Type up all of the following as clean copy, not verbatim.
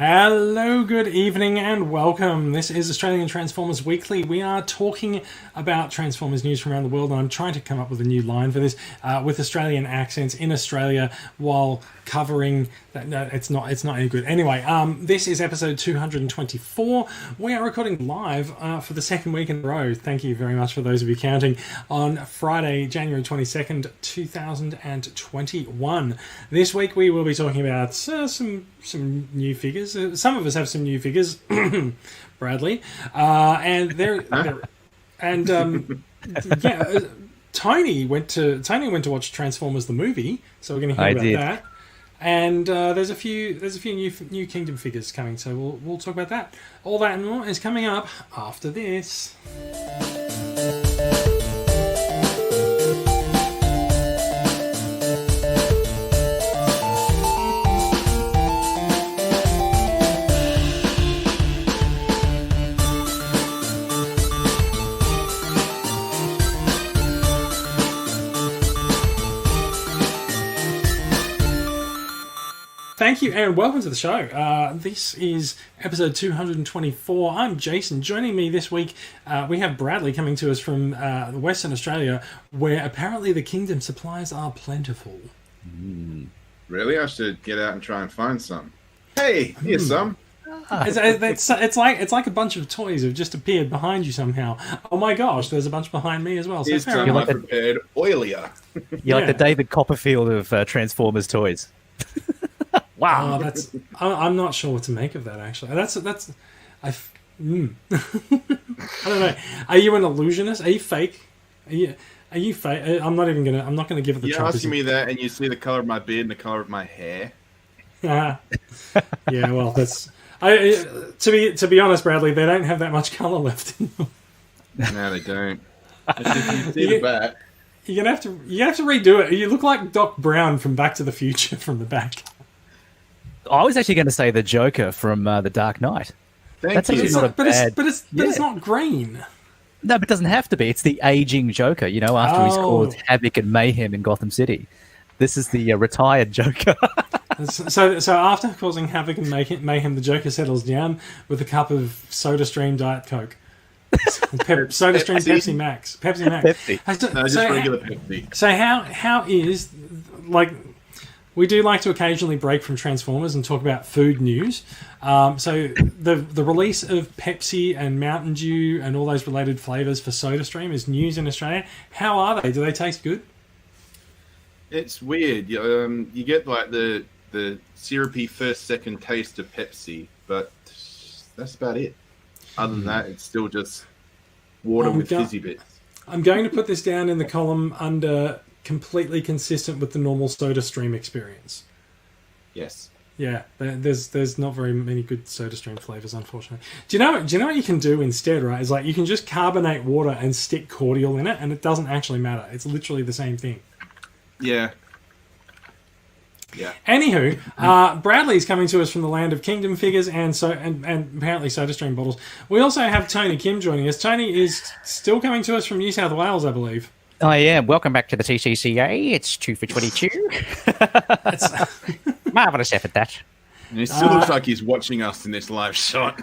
Hello, good evening, and welcome. This is Australian Transformers Weekly. We are talking about Transformers news from around the world, and I'm trying to come up with a new line for this with Australian accents in Australia while covering... No, it's not any good. Anyway, this is episode 224. We are recording live for the second week in a row. Thank you very much for those of you counting. On Friday, January 22nd, 2021. This week we will be talking about some new figures. Some of us have some new figures, Bradley, and Tony went to watch Transformers the movie, so we're going to hear about that. And there's a few new Kingdom figures coming, so we'll talk about that. All that and more is coming up after this. Thank you and welcome to the show. This is episode 224. I'm Jason. Joining me this week, we have Bradley coming to us from Western Australia, where apparently the Kingdom supplies are plentiful. Really? I should get out and try and find some. Hey, here's some. It's like a bunch of toys have just appeared behind you somehow. Oh my gosh, there's a bunch behind me as well. Here's some I prepared oilier. You're like the David Copperfield of Transformers toys. Wow, I'm not sure what to make of that. Actually, I don't know. Are you an illusionist? Are you fake? Are you fake? I'm not gonna give it the. You're asking me that, and you see the color of my beard and the color of my hair. Yeah, well, that's. To be honest, Bradley, they don't have that much color left in them. No, they don't. You see the back. You have to redo it. You look like Doc Brown from Back to the Future from the back. I was actually going to say the Joker from The Dark Knight. That's actually not a bad... But it's not green. No, but it doesn't have to be. It's the aging Joker, after he's caused havoc and mayhem in Gotham City. This is the retired Joker. So after causing havoc and mayhem, the Joker settles down with a cup of SodaStream Diet Coke. SodaStream Pepsi Max. Pepsi Max. Pepsi. No, just regular Pepsi. So how is, like... We do like to occasionally break from Transformers and talk about food news. So the release of Pepsi and Mountain Dew and all those related flavours for SodaStream is news in Australia. How are they? Do they taste good? It's weird. You get like the syrupy second taste of Pepsi, but that's about it. Other than that, it's still just water with fizzy bits. I'm going to put this down in the column under... completely consistent with the normal SodaStream experience. Yes. Yeah, there's not very many good SodaStream flavors, unfortunately. Do you know what you can do instead, right? Is like you can just carbonate water and stick cordial in it, and it doesn't actually matter. It's literally the same thing. Yeah. Yeah. Anywho, Bradley's coming to us from the land of Kingdom figures and apparently SodaStream bottles. We also have Tony Kim joining us. Tony is still coming to us from New South Wales, I believe. I am. Welcome back to the TCCA. It's 2 for 22. Marvellous effort, that. And it still looks like he's watching us in this live shot.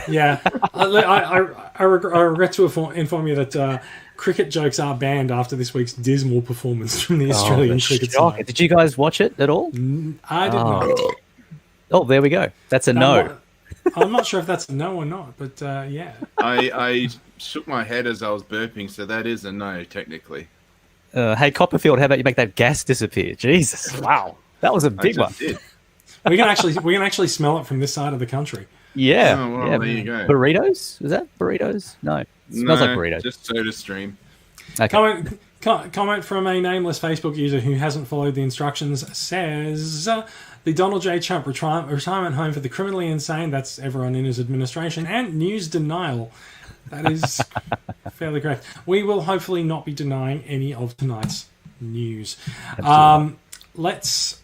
Yeah. I regret to inform you that cricket jokes are banned after this week's dismal performance from the Australian cricket side. Did you guys watch it at all? I did not. Oh, there we go. That's a no. I'm not sure if that's a no or not, but yeah. I shook my head as I was burping, so that is a no, technically. Hey, Copperfield, how about you make that gas disappear? Jesus, wow. That was a big one. We can actually smell it from this side of the country. Yeah. Oh, well, yeah. There you go. Burritos? Is that burritos? No. It smells like burritos. Just SodaStream. Okay. Comment from a nameless Facebook user who hasn't followed the instructions says... the Donald J. Trump retirement home for the criminally insane, that's everyone in his administration, and news denial. That is fairly correct. We will hopefully not be denying any of tonight's news. Let's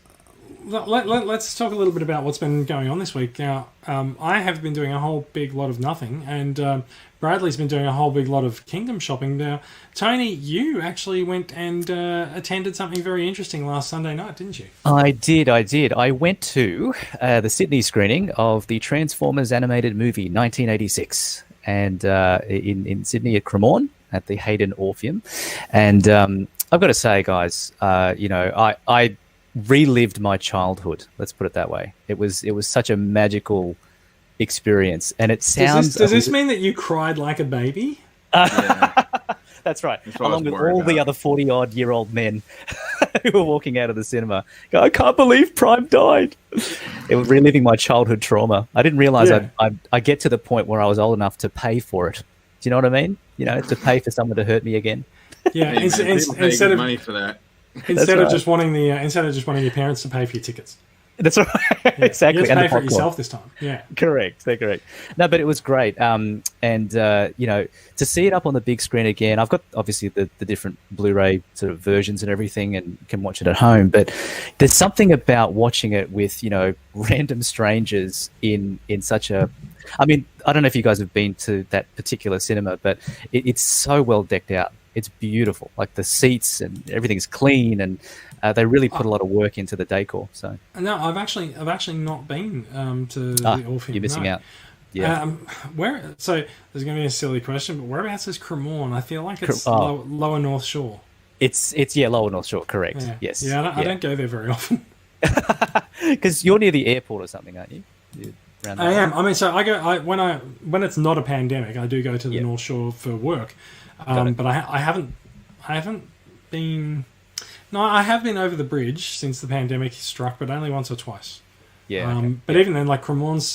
let's talk a little bit about what's been going on this week. Now, I have been doing a whole big lot of nothing, and Bradley's been doing a whole big lot of Kingdom shopping. Now, Tony, you actually went and attended something very interesting last Sunday night, didn't you? I did. I went to the Sydney screening of the Transformers animated movie 1986, and in Sydney at Cremorne at the Hayden Orpheum. And I've got to say, guys, I relived my childhood. Let's put it that way. It was such a magical experience, and it sounds. Does this mean that you cried like a baby? Yeah. That's right. That's Along with all the other 40-odd-year-old men who were walking out of the cinema. I can't believe Prime died. It was reliving my childhood trauma. I didn't realize I get to the point where I was old enough to pay for it. Do you know what I mean? To pay for someone to hurt me again. Yeah, Hey, instead of money for that. Instead of just wanting your parents to pay for your tickets. That's right. Exactly. You have to And pay the for it popcorn. yourself this time. Yeah. Correct. No, but it was great. And to see it up on the big screen again, I've got obviously the different Blu-ray sort of versions and everything, and can watch it at home. But there's something about watching it with random strangers in such a. I mean, I don't know if you guys have been to that particular cinema, but it's so well decked out. It's beautiful. Like the seats and everything's clean, and they really put a lot of work into the decor. So no, I've actually not been to the Orpheum. You're missing out. Yeah. So there's going to be a silly question, but whereabouts is Cremorne? I feel like it's Oh. lower North Shore. It's Lower North Shore. Correct. Yeah. Yes. Yeah, I don't go there very often. Because you're near the airport or something, aren't you? Around I there? am. I mean, so when it's not a pandemic, I do go to the North Shore for work. But I haven't been. No, I have been over the bridge since the pandemic struck, but only once or twice. Yeah. Okay. But even then, like Cremorne's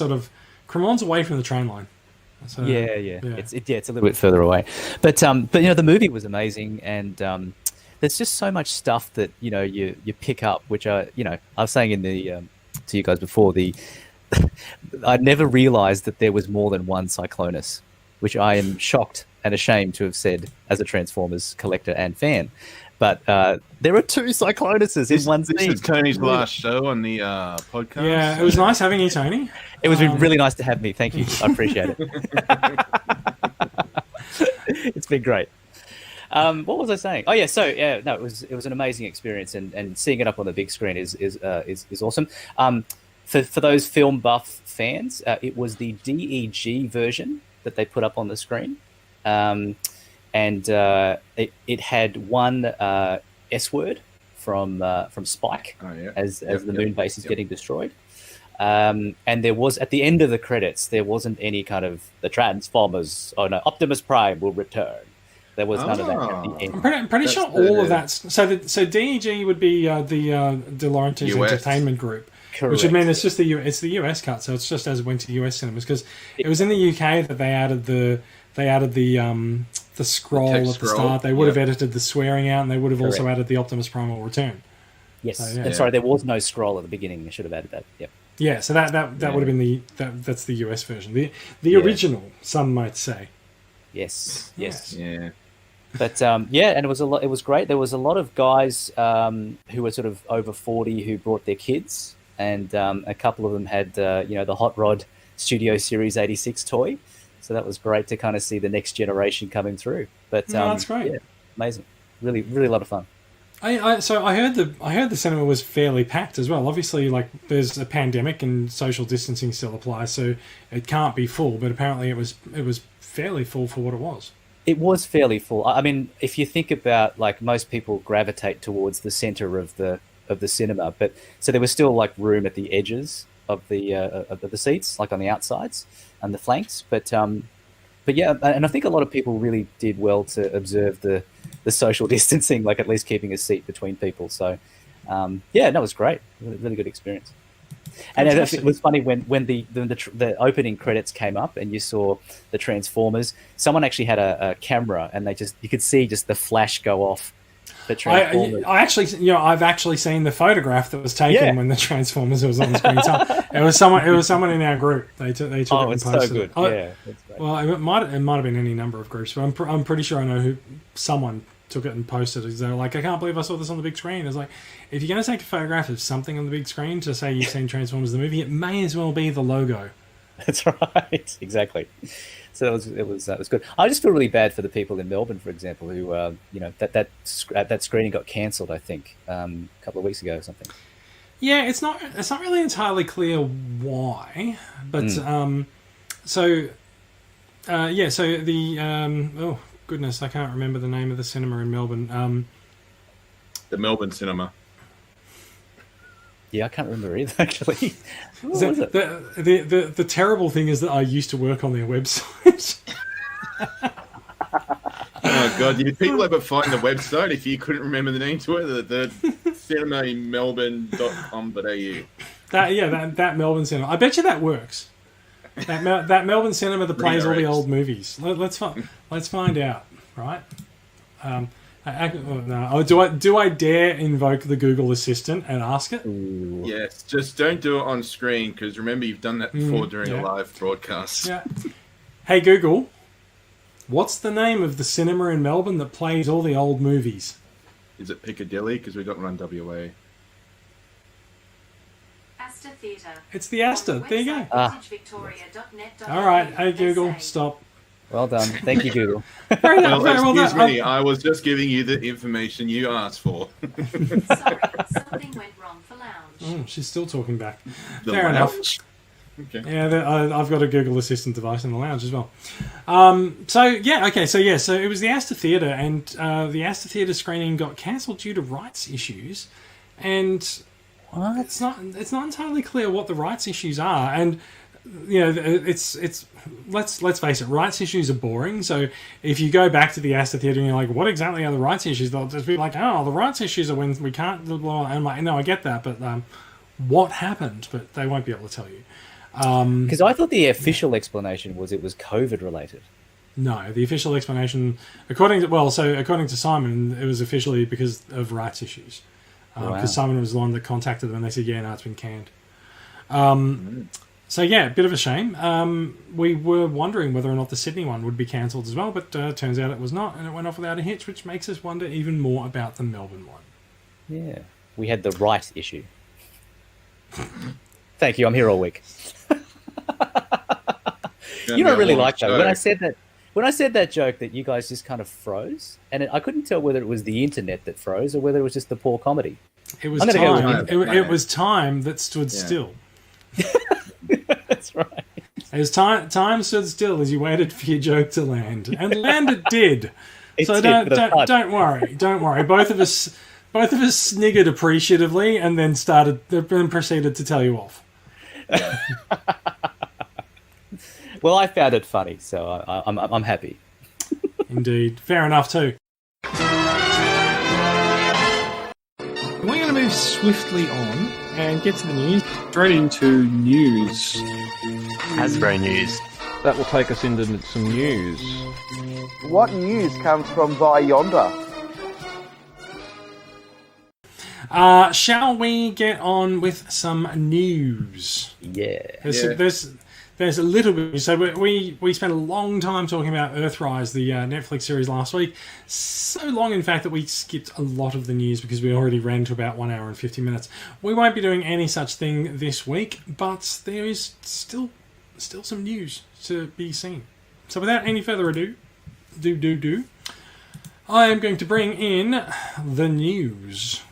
away from the train line. So, Yeah. It's a little bit further away, but the movie was amazing, and there's just so much stuff that you pick up, which I was saying in the to you guys before I never realized that there was more than one Cyclonus, which I am shocked and ashamed to have said as a Transformers collector and fan. But there are two Cyclonuses in one scene. This is Tony's last show on the podcast. Yeah, it was nice having you, Tony. It was really nice to have me. Thank you. I appreciate it. It's been great. What was I saying? Oh yeah, it was an amazing experience, and seeing it up on the big screen is awesome. For those film buff fans, it was the DEG version that they put up on the screen, and it had one S word from Spike as the moon base is getting destroyed. And there was, at the end of the credits, there wasn't any kind of the Transformers. Oh no, Optimus Prime will return. There was none of that at the end. I'm pretty sure all of that. So DEG would be the De Laurentiis US. Entertainment Group. Correct. Which would mean it's just the US cut, so it's just as it went to the US cinemas, because it was in the UK that they added the scroll at the start. They would have edited the swearing out, and they would have also added the Optimus Prime will return. Yes, So, and sorry, there was no scroll at the beginning. I should have added that. Yep. Yeah, so that would have been that's the US version, the original, some might say. Yes. Yeah. But and it was It was great. There was a lot of guys who were sort of over 40 who brought their kids, and a couple of them had the Hot Rod Studio Series 86 toy. So that was great to kind of see the next generation coming through. But that's great. Yeah, amazing. Really, really a lot of fun. I heard the cinema was fairly packed as well. Obviously, like there's a pandemic and social distancing still applies, so it can't be full. But apparently, it was fairly full for what it was. It was fairly full. I mean, if you think about, like, most people gravitate towards the center of the cinema, but so there was still like room at the edges of the seats, like on the outsides and the flanks. But yeah, and I think a lot of people really did well to observe the social distancing, like at least keeping a seat between people. So it was great. Really good experience. And it was funny when the opening credits came up and you saw the Transformers. Someone actually had a camera, and you could see just the flash go off. The Transformers. I've actually seen the photograph that was taken when the Transformers was on the screen. So it was someone in our group. They took it and it's posted so good. it. Yeah, that's great. Well, it might have been any number of groups, but I'm pretty sure I know who someone took it and posted it. They're like, I can't believe I saw this on the big screen. It's like, if you're going to take a photograph of something on the big screen to say you've seen Transformers the movie, it may as well be the logo. That's right, exactly. So that was good. I just feel really bad for the people in Melbourne, for example, who that screening got cancelled. I think a couple of weeks ago or something. Yeah, it's not really entirely clear why, but so the oh goodness, I can't remember the name of the cinema in Melbourne. The Melbourne Cinema. Yeah, I can't remember either, actually. The terrible thing is that I used to work on their website. Oh, God. Did people ever find the website if you couldn't remember the name to it? The cinema in melbourne.com.au. That Melbourne cinema. I bet you that works. That Melbourne cinema that plays all the old movies. Let's find out, right? Do I dare invoke the Google Assistant and ask it? Ooh. Yes, just don't do it on screen, because remember, you've done that before during a live broadcast. Yeah. Hey, Google, what's the name of the cinema in Melbourne that plays all the old movies? Is it Piccadilly? Because we got one on WA. Astor Theatre. It's the Astor. There you go. All right. Hey, Google, stop. Well done. Thank you, Google. Well, excuse me. I was just giving you the information you asked for. Sorry, something went wrong for lounge. Oh, she's still talking back. The Fair enough. lounge? Okay. Yeah, I've got a Google Assistant device in the lounge as well. So it was the Astor Theatre, and the Astor Theatre screening got cancelled due to rights issues, and it's not entirely clear what the rights issues are, and it's let's face it, rights issues are boring. So if you go back to the Astor Theatre and you're like, what exactly are the rights issues? They'll just be like, oh, the rights issues are when we can't blah, blah, and I'm like, no, I get that, but what happened? But they won't be able to tell you. Because I thought the official explanation was it was COVID related. No, the official explanation, according to Simon, it was officially because of rights issues. Because Simon was the one that contacted them, and they said, yeah, no, it's been canned. So yeah, a bit of a shame. We were wondering whether or not the Sydney one would be cancelled as well, but turns out it was not, and it went off without a hitch, which makes us wonder even more about the Melbourne one. Yeah, we had the right issue. Thank you. I'm here all week. You don't really like that. When I said that joke, that you guys just kind of froze, and I couldn't tell whether it was the internet that froze or whether it was just the poor comedy. It was time. It was time that stood still. That's right. As time stood still as you waited for your joke to land, and land it did. Don't worry. Both of us sniggered appreciatively, and then proceeded to tell you off. Well, I found it funny, so I'm happy. Indeed, fair enough too. We're going to move swiftly on and get to the news. Straight into news. Hasbro news. That will take us into some news. What news comes from by yonder? Shall we get on with some news? Yeah. There's a little bit. So we spent a long time talking about Earthrise, the Netflix series last week. So long, in fact, that we skipped a lot of the news because we already ran to about 1 hour and 50 minutes. We won't be doing any such thing this week, but there is still some news to be seen. So without any further ado, I am going to bring in the news,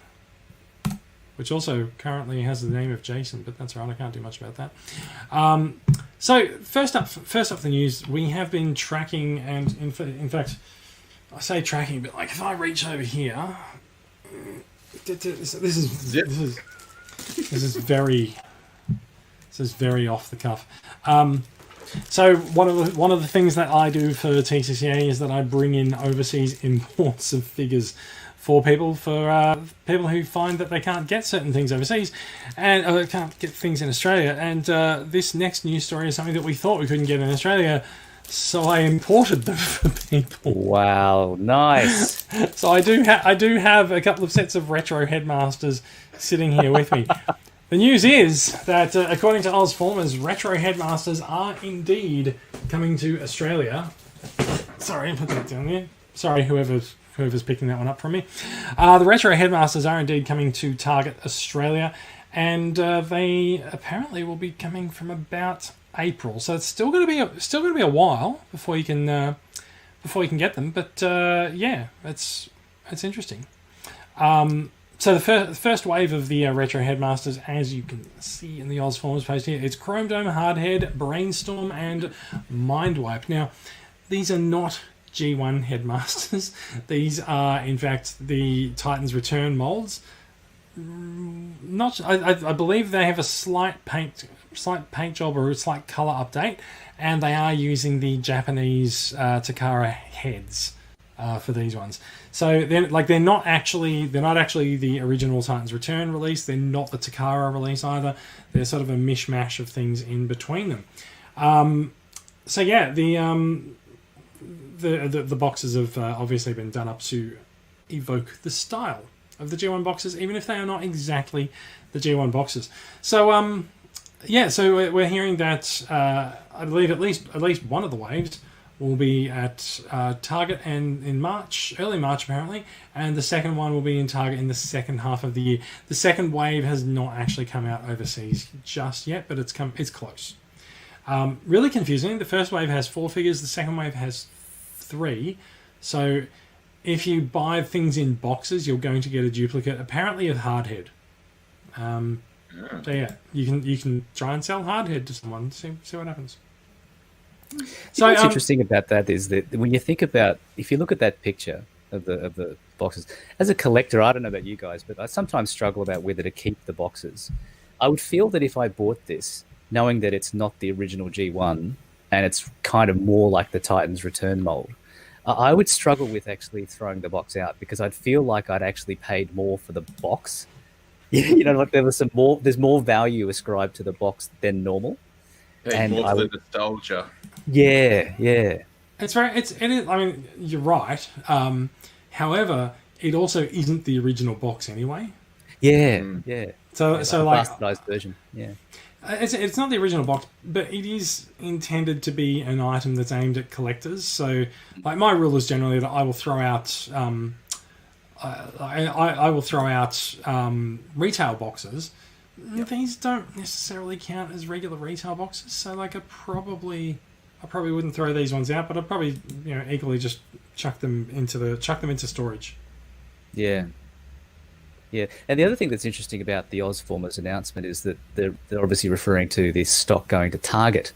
which also currently has the name of Jason, but that's right, I can't do much about that. So first up the news, we have been tracking, and in fact, I say tracking, but like if I reach over here, this is very off the cuff. So one of the things that I do for TCCA is that I bring in overseas imports of figures for people who find that they can't get certain things overseas and can't get things in Australia. And this next news story is something that we thought we couldn't get in Australia, so I imported them for people. Wow, nice. So I do have a couple of sets of retro Headmasters sitting here with me. The news is that, according to Ozformers, retro Headmasters are indeed coming to Australia. Sorry, I put that down there. Sorry, whoever whoever's picking that one up from me. The Retro Headmasters are indeed coming to Target Australia, and they apparently will be coming from about April. So it's still going to be a while before you can get them. But yeah, it's interesting. So the first wave of the Retro Headmasters, as you can see in the Ozforms post here, it's Chrome Dome, Hardhead, Brainstorm, and Mindwipe. Now, these are not G1 Headmasters. These are, in fact, the Titans Return molds. I believe they have a slight paint job or a slight color update, and they are using the Japanese Takara heads for these ones. So they're not actually the original Titans Return release. They're not the Takara release either. They're sort of a mishmash of things in between them. So yeah, the boxes have obviously been done up to evoke the style of the G1 boxes, even if they are not exactly the G1 boxes. So yeah, so we're hearing that I believe at least one of the waves will be at Target and in March, early March apparently, and the second one will be in Target in the second half of the year. The second wave has not actually come out overseas just yet, but it's close. Really confusing. The first wave has 4 figures, the second wave has 3. So if you buy things in boxes, you're going to get a duplicate, apparently of Hardhead. So yeah, you can try and sell Hardhead to someone, see what happens. So what's interesting about that is that when you think about, if you look at that picture of the boxes, as a collector, I don't know about you guys, but I sometimes struggle about whether to keep the boxes. I would feel that if I bought this, knowing that it's not the original G1 and it's kind of more like the Titans Return mold, I would struggle with actually throwing the box out because I'd feel like I'd actually paid more for the box. You know, like there's more value ascribed to the box than normal. And more to the nostalgia. Yeah. It is, I mean, you're right. However, it also isn't the original box anyway. Yeah. So like bastardized version. Yeah. It's not the original box, but it is intended to be an item that's aimed at collectors. So, like, my rule is generally that I will throw out, I will throw out retail boxes. Yep. These don't necessarily count as regular retail boxes, so like I probably wouldn't throw these ones out, but I'd probably equally just chuck them into storage. Yeah. And the other thing that's interesting about the Ozformers announcement is that they're obviously referring to this stock going to Target,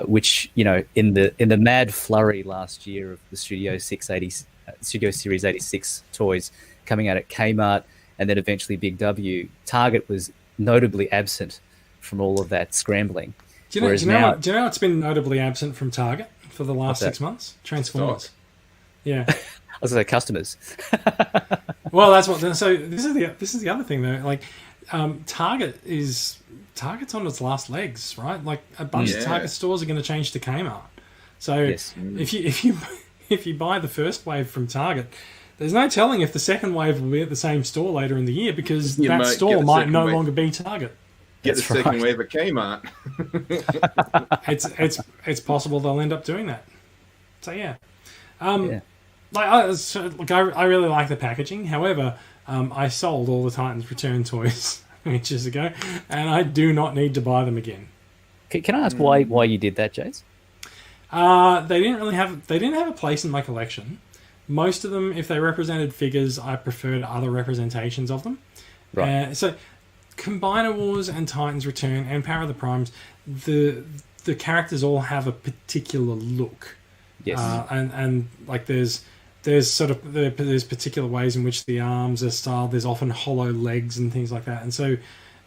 which in the mad flurry last year of the Studio Series 86 toys coming out at Kmart and then eventually Big W, Target was notably absent from all of that scrambling. Do you know what's been notably absent from Target for the last 6 months? Transformers. Yeah. I was going to say customers. Well, that's what. So this is the other thing though. Like, Target's on its last legs, right? Like a bunch of Target stores are going to change to Kmart. So if you buy the first wave from Target, there's no telling if the second wave will be at the same store later in the year because that store might no longer be Target. Get the second wave at Kmart. It's possible they'll end up doing that. So yeah. I really like the packaging. However, I sold all the Titans Return toys ages ago, and I do not need to buy them again. Can I ask why you did that, Jace? They didn't have a place in my collection. Most of them, if they represented figures, I preferred other representations of them. Right. So, Combiner Wars and Titans Return and Power of the Primes, the characters all have a particular look. Yes. And like there's particular ways in which the arms are styled. There's often hollow legs and things like that. And so,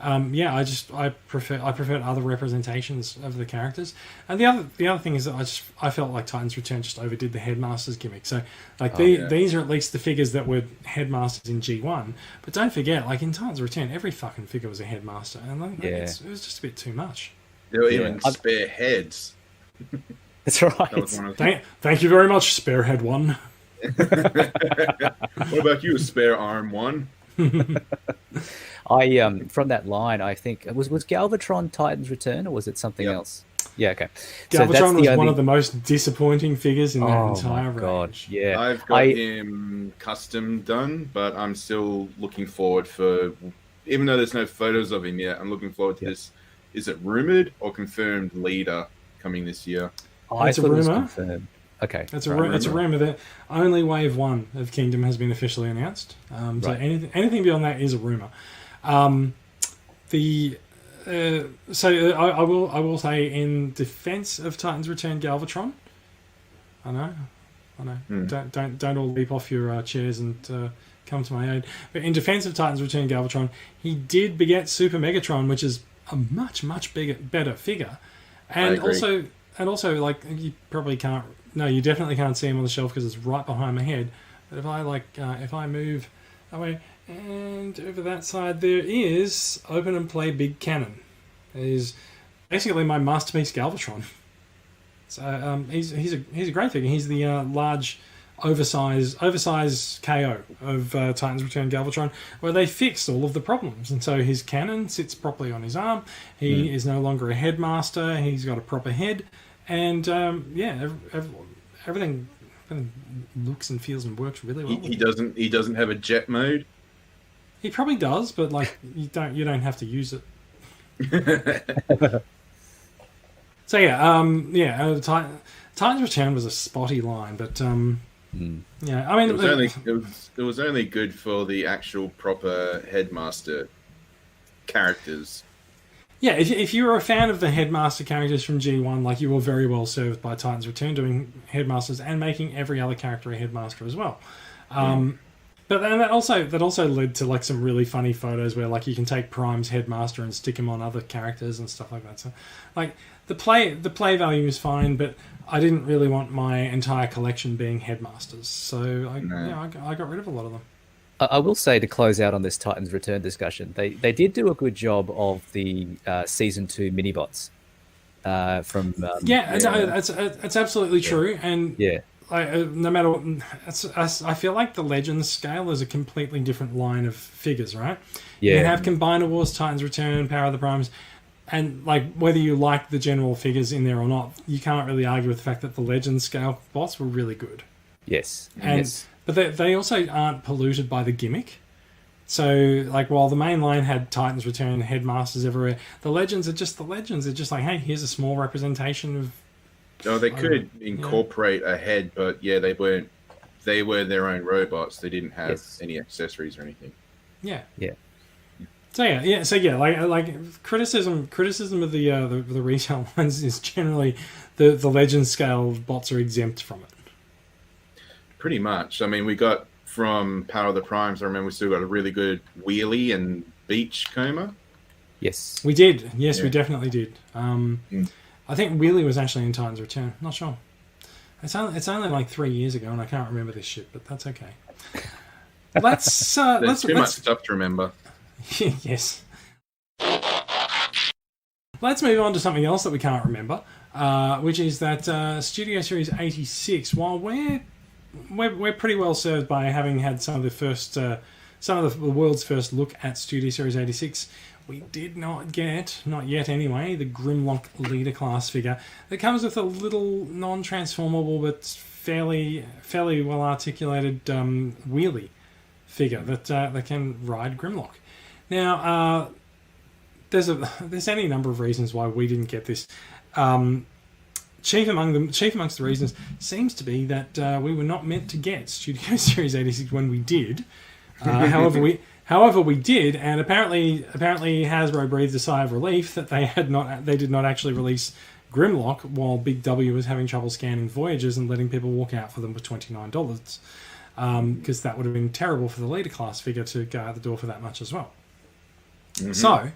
I prefer other representations of the characters. And the other thing is that I felt like Titans Return just overdid the Headmasters gimmick. So like these are at least the figures that were Headmasters in G1. But don't forget, like in Titans Return, every fucking figure was a Headmaster, and it was just a bit too much. There were even spare heads. That's right. That was one of the... Thank you very much, Sparehead One. What about you, Spare Arm One? I from that line, I think was Galvatron Titans Return or was it something else? Yeah, okay. Galvatron was one of the most disappointing figures in that entire range. God, yeah. I've got him custom done, but I'm still looking forward for, even though there's no photos of him yet, I'm looking forward to this. Is it rumored or confirmed leader coming this year? It's a rumor. Confirmed. Okay. It's a rumor that only Wave 1 of Kingdom has been officially announced. So anything beyond that is a rumor. I will say, in defense of Titan's Return Galvatron, I know, don't all leap off your chairs and come to my aid. But in defense of Titan's Return Galvatron, he did beget Super Megatron, which is a much better figure, and also like you probably can't. No, you definitely can't see him on the shelf because it's right behind my head. But if I move away. And over that side there is Open and Play Big Cannon. It is basically my masterpiece Galvatron. So he's a great figure. He's the large, oversized KO of Titan's Return Galvatron, where they fixed all of the problems. And so his cannon sits properly on his arm. He is no longer a headmaster. He's got a proper head, and everything looks and feels and works really well. He doesn't have a jet mode. He probably does, but like you don't have to use it. So Titan's Return was a spotty line, but I mean, it was only good for the actual proper headmaster characters. Yeah, if you were a fan of the headmaster characters from G1, like, you were very well served by Titan's Return doing headmasters and making every other character a headmaster as well. But then that also led to like some really funny photos where like you can take Prime's headmaster and stick him on other characters and stuff like that. So like the play value is fine, but I didn't really want my entire collection being headmasters, so I got rid of a lot of them. I will say, to close out on this Titan's Return discussion, they did do a good job of the Season 2 mini-bots. It's absolutely true, and no matter, I feel like the Legends scale is a completely different line of figures, right? Yeah. You have Combiner Wars, Titan's Return, Power of the Primes, and like whether you like the general figures in there or not, you can't really argue with the fact that the Legends scale bots were really good. Yes. But they also aren't polluted by the gimmick. So, like, while the main line had Titan's Return and Headmasters everywhere, the Legends are just the Legends. They're just like, hey, here's a small representation of... Oh, they could incorporate a head, but they weren't. They were their own robots. They didn't have any accessories or anything. Yeah. So like criticism of the retail lines is generally the Legend scale bots are exempt from it. Pretty much. I mean, we got from Power of the Primes, I remember we still got a really good Wheelie and Beach Coma. Yes. We did. Yes, we definitely did. I think Wheelie was actually in Titan's Return. Not sure. It's only like 3 years ago, and I can't remember this shit, but that's okay. Let's too much stuff to remember. Yes. Let's move on to something else that we can't remember, which is that Studio Series 86. While we're pretty well served by having had some of the world's first look at Studio Series 86, we did not get, not yet anyway, the Grimlock leader class figure that comes with a little non-transformable but fairly well articulated wheelie figure that can ride Grimlock. Now, there's any number of reasons why we didn't get this. Chief amongst the reasons seems to be that we were not meant to get Studio Series 86 when we did. However, we did, and apparently Hasbro breathed a sigh of relief that they did not actually release Grimlock while Big W was having trouble scanning Voyagers and letting people walk out for them with $29, because that would have been terrible for the leader class figure to go out the door for that much as well. Mm-hmm. So,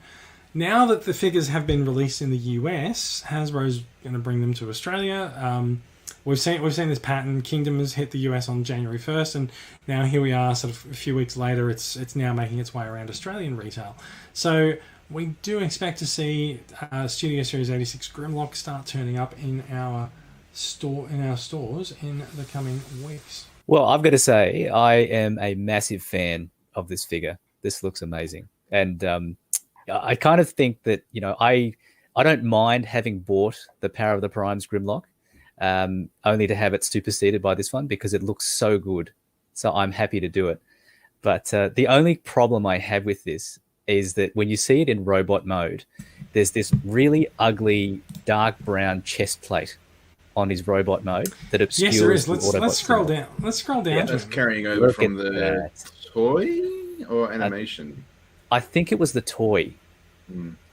now that the figures have been released in the US, Hasbro's going to bring them to Australia. We've seen this pattern. Kingdom has hit the US on January 1st, and now here we are, sort of a few weeks later. It's now making its way around Australian retail. So we do expect to see Studio Series 86 Grimlock start turning up in our stores in the coming weeks. Well, I've got to say, I am a massive fan of this figure. This looks amazing, and I kind of think that I I don't mind having bought the Power of the Primes Grimlock, only to have it superseded by this one because it looks so good. So I'm happy to do it. But the only problem I have with this is that when you see it in robot mode, there's this really ugly dark brown chest plate on his robot mode that obscures Yes, there is. the Autobot Let's scroll symbol. down. Let's scroll down. to That's it. carrying over Look from at the that. toy or animation. I think it was the toy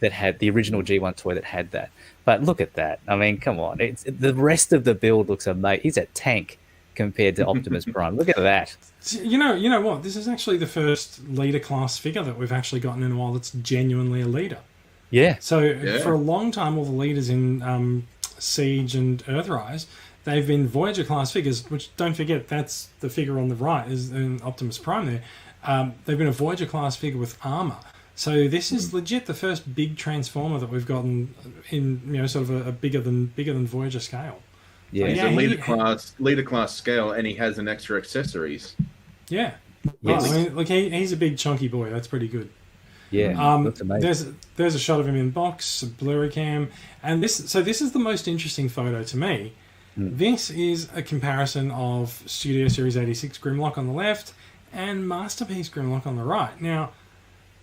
that had the original G1 toy that had that. But look at that. I mean, come on. The rest of the build looks amazing. He's a tank compared to Optimus Prime. Look at that. You know what? This is actually the first leader class figure that we've actually gotten in a while that's genuinely a leader. Yeah. So for a long time, all the leaders in Siege and Earthrise, they've been Voyager class figures. Which don't forget, that's the figure on the right is in Optimus Prime. There, they've been a Voyager class figure with armor. So this is legit the first big Transformer that we've gotten in sort of a bigger than Voyager scale. Yeah. He's Yeah, a leader class scale, and he has an extra accessories. Yeah. Yes. Oh, I mean, look, he's a big chunky boy. That's pretty good. Yeah. Looks amazing. There's a shot of him in box, a blurry cam, and this is the most interesting photo to me. This is a comparison of Studio Series 86 Grimlock on the left and Masterpiece Grimlock on the right. Now,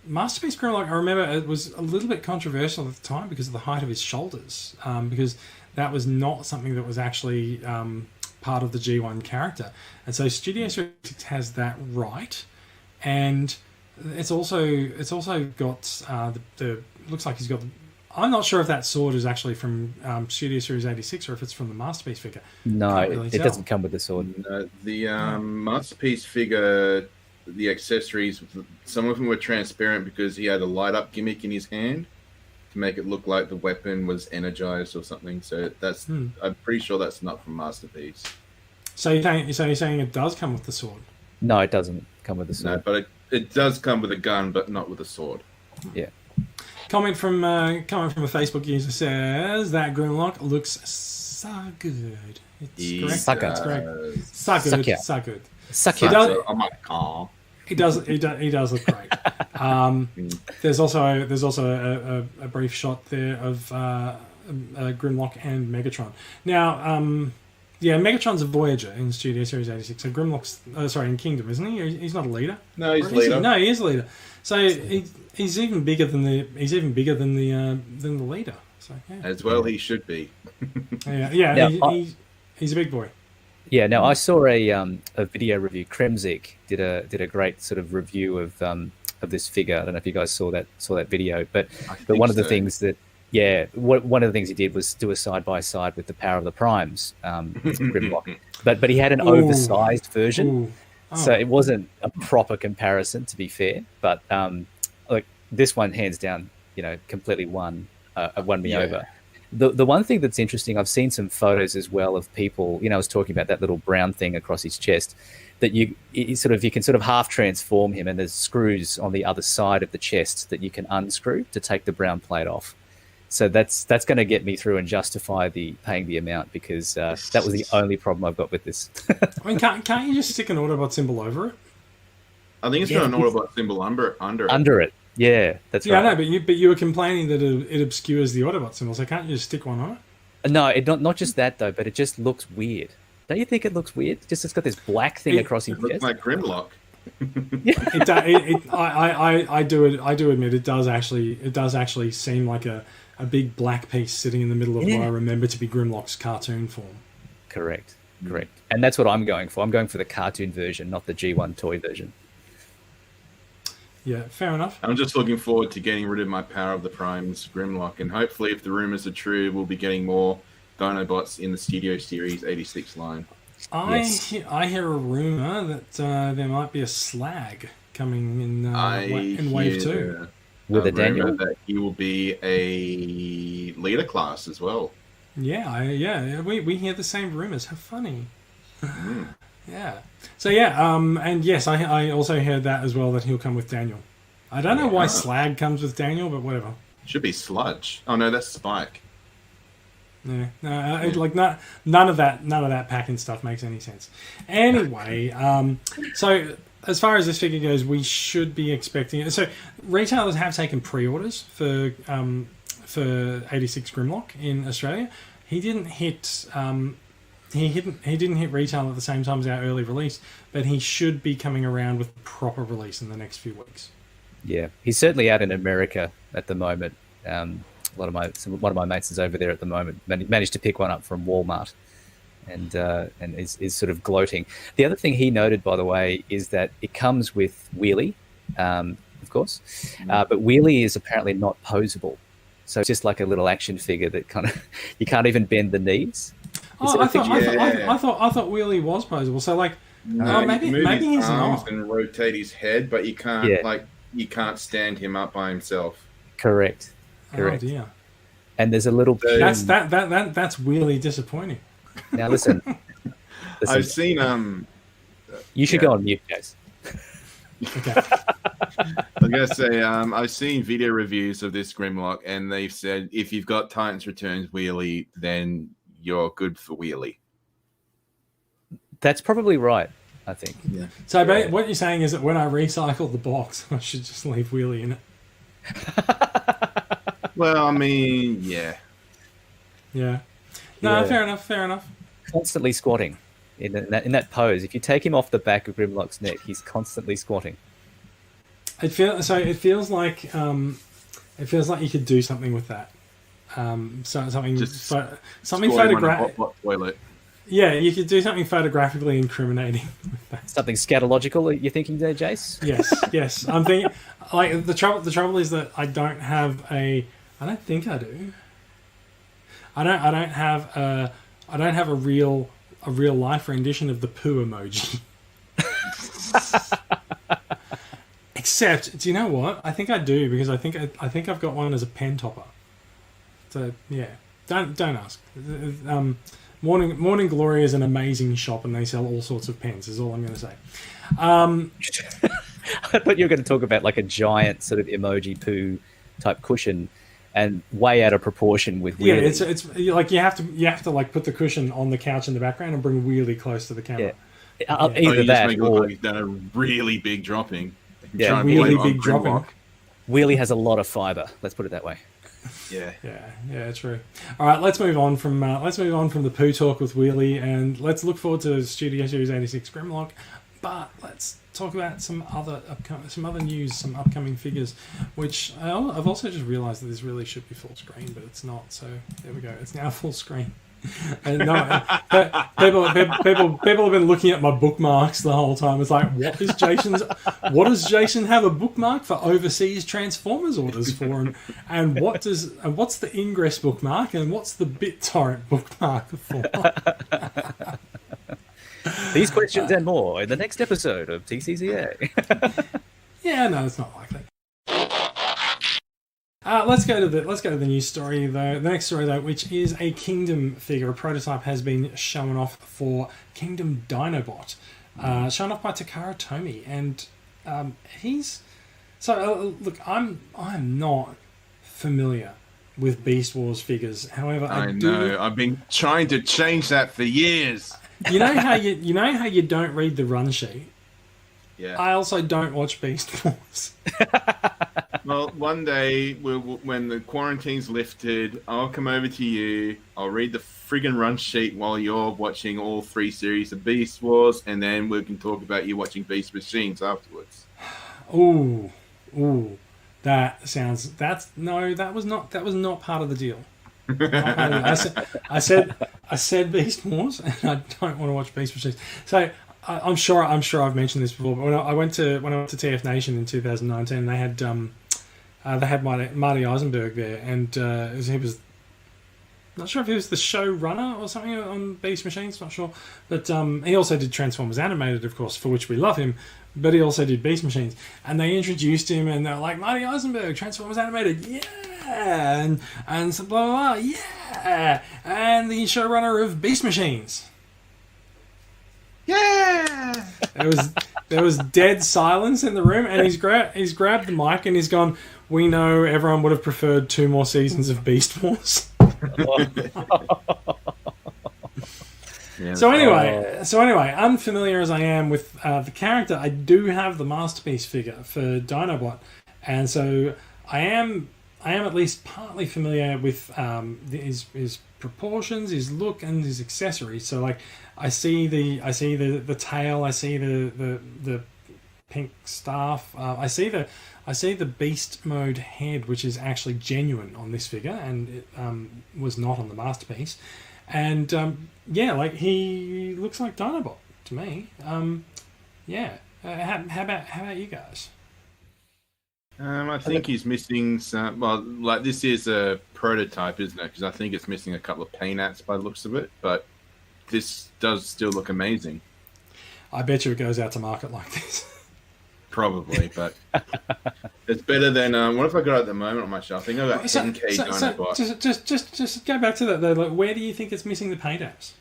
Masterpiece Grimlock, I remember it was a little bit controversial at the time because of the height of his shoulders, because that was not something that was actually part of the G1 character. And so Studio Series 86 has that right, and it's also got the looks like he's got. I'm not sure if that sword is actually from Studio Series 86 or if it's from the Masterpiece figure. No, Can't really it tell. doesn't come with the sword. The Masterpiece figure, the accessories, some of them were transparent because he had a light up gimmick in his hand to make it look like the weapon was energized or something. So that's I'm pretty sure that's not from Masterpiece. So you're saying it does come with the sword? No, it doesn't come with the No, sword. but it does come with a gun, but not with a sword. Yeah. Comment from a Facebook user says that Grimlock looks so good. It's correct. Sucker. It's correct. So good. Suck ya. So good. Suck He it. does- Oh my god. He does look great. There's also a brief shot there of Grimlock and Megatron. Now, Megatron's a Voyager in Studio Series 86. So Grimlock's in Kingdom, isn't he? He's not a leader. No, he's Or is he? leader. No, he is a leader. So he's even bigger than the leader. So yeah, As well, he should be. yeah. Now, He's a big boy. Yeah, now I saw a video review. Kremzik did a great sort of review of this figure. I don't know if you guys saw that video, but one of the things that one of the things he did was do a side by side with the Power of the Primes Grimlock, but he had an oversized version, Ooh. Oh. so it wasn't a proper comparison, to be fair. But like this one, hands down, completely won me over. The one thing that's interesting, I've seen some photos as well of people, I was talking about that little brown thing across his chest, that you can sort of half transform him, and there's screws on the other side of the chest that you can unscrew to take the brown plate off. So that's going to get me through and justify paying the amount, because that was the only problem I've got with this. I mean, can't you just stick an Autobot symbol over it? I think it's got an Autobot symbol under it. Under it. Yeah, that's Yeah, right. I know, but you were complaining that it obscures the Autobot symbol, so can't you just stick one on it? No, not just that though, but it just looks weird. Don't you think it looks weird? It's got this black thing across his It looks chest. like Grimlock. I do admit it does actually seem like a big black piece sitting in the middle of what I remember to be Grimlock's cartoon form. Correct. And that's what I'm going for. I'm going for the cartoon version, not the G1 toy version. Yeah, fair enough. I'm just looking forward to getting rid of my Power of the Primes Grimlock, and hopefully, if the rumors are true, we'll be getting more Dinobots in the Studio Series 86 line. I hear a rumor that there might be a Slag coming in Wave 2. With a rumor Daniel? that he will be a leader class as well. Yeah, we hear the same rumors. How funny. Yeah. So and yes, I also heard that as well, that he'll come with Daniel. I don't know why Slag comes with Daniel, but whatever. Should be Sludge. Oh no, that's Spike. Yeah, no, none of that packing stuff makes any sense. Anyway, so as far as this figure goes, we should be expecting it. So retailers have taken pre-orders for for 86 Grimlock in Australia. He didn't hit he didn't hit retail at the same time as our early release, but he should be coming around with proper release in the next few weeks. Yeah, he's certainly out in America at the moment. One of my mates is over there at the moment. Managed to pick one up from Walmart, and is sort of gloating. The other thing he noted, by the way, is that it comes with wheelie, of course, but wheelie is apparently not posable. So it's just like a little action figure that kind of you can't even bend the knees. I thought wheelie was posable. So like, maybe he's not. And rotate his head, but you can't you can't stand him up by himself. Correct. Oh dear. And there's a little. That's really disappointing. Now listen. I've seen You should go on mute, guys. Okay. I gotta say, I've seen video reviews of this Grimlock, and they've said if you've got Titans Returns wheelie, then you're good for wheelie. That's probably right, I think. Yeah. So what you're saying is that when I recycle the box, I should just leave wheelie in it. Well, I mean, yeah. Yeah. No, Yeah. Fair enough. Constantly squatting in that pose. If you take him off the back of Grimlock's neck, he's constantly squatting. It feels like you could do something with that. Something photographic. Hot toilet. Yeah, you could do something photographically incriminating with that. Something scatological, you're thinking there, Jace? Yes. I'm thinking like the trouble is that I don't think I do. I don't have a real life rendition of the poo emoji. Except, do you know what? I think I do, because I think I've got one as a pen topper. So yeah, don't ask. Morning Glory is an amazing shop, and they sell all sorts of pens. Is all I'm going to say. I thought you were going to talk about like a giant sort of emoji poo type cushion, and way out of proportion with wheelie. Yeah, it's like you have to like put the cushion on the couch in the background and bring wheelie close to the camera. Yeah. Either that make it look like he's done a really big dropping. Yeah, really big dropping. Wheelie has a lot of fiber. Let's put it that way. Yeah, true. All right, let's move on from the poo talk with Wheelie, and let's look forward to Studio Series 86 Grimlock. But let's talk about some other news, some upcoming figures, which I've also just realised that this really should be full screen, but it's not. So there we go. It's now full screen. And people have been looking at my bookmarks the whole time. It's like, what does Jason have a bookmark for overseas Transformers orders for, and what's the Ingress bookmark, and what's the BitTorrent bookmark for? These questions and more in the next episode of TCCA. Yeah, no, it's not likely. Let's go to the news story though. The next story though, which is a Kingdom figure. A prototype has been shown off for Kingdom Dinobot, shown off by Takara Tomy, and look, I'm not familiar with Beast Wars figures. However, I know I've been trying to change that for years. You know how you don't read the run sheet. Yeah. I also don't watch Beast Wars. Well, one day, when the quarantine's lifted, I'll come over to you, I'll read the friggin' run sheet while you're watching all 3 series of Beast Wars, and then we can talk about you watching Beast Machines afterwards. Ooh. That was not part of the deal. I said Beast Wars, and I don't want to watch Beast Machines. So I'm sure I've mentioned this before, but when I went to TF Nation in 2019, they had Marty Eisenberg there, and he was not sure if he was the showrunner or something on Beast Machines, not sure, but he also did Transformers Animated, of course, for which we love him, but he also did Beast Machines, and they introduced him, and they're like, Marty Eisenberg, Transformers Animated, yeah, and so blah blah blah, yeah, and the showrunner of Beast Machines. Yeah! There was dead silence in the room, and he's grabbed the mic and he's gone, we know everyone would have preferred 2 more seasons of Beast Wars. Yeah, So anyway, unfamiliar as I am with the character, I do have the Masterpiece figure for Dinobot, and so I am am at least partly familiar with his proportions, his look, and his accessories. So like, I see the tail, I see the pink staff, I see the beast mode head, which is actually genuine on this figure, and it was not on the masterpiece. And like he looks like Dinobot to me. How about you guys? I think he's missing some. Well, like this is a prototype, isn't it? Because I think it's missing a couple of paint apps by the looks of it. But this does still look amazing. I bet you it goes out to market like this. Probably, but it's better than what have I got at the moment on my shelf? I think I got 10K Dinobot. Just go back to that though. Like, where do you think it's missing the paint apps?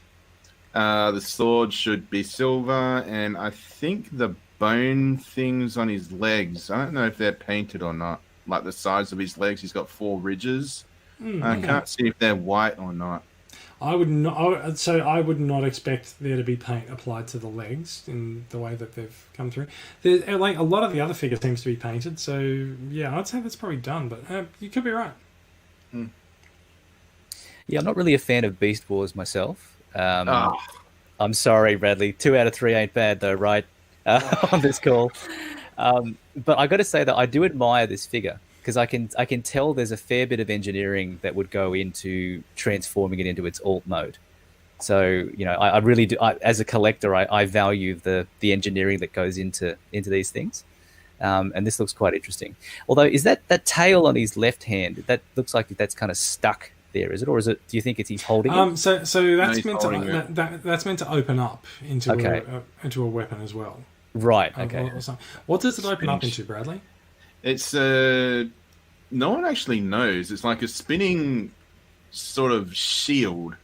The sword should be silver, and I think the bone things on his legs, I don't know if they're painted or not. Like the size of his legs, he's got 4 ridges. I can't see if they're white or not. I would not expect there to be paint applied to the legs in the way that they've come through. Like a lot of the other figure seems to be painted, so yeah, I'd say that's probably done. But you could be right. Yeah, I'm not really a fan of Beast Wars myself. I'm sorry, Bradley. 2 out of 3 ain't bad though, right? On this call. But I got to say that I do admire this figure, because I can tell there's a fair bit of engineering that would go into transforming it into its alt mode. So, you know, I really do. As a collector, I value the engineering that goes into these things. And this looks quite interesting. Although, is that tail on his left hand, that looks like that's kind of stuck there, is it? Or is it? Do you think he's holding it? So that's that's meant to open up into a weapon as well. Right. Okay. What does it open up into, Bradley? It's no one actually knows. It's like a spinning sort of shield,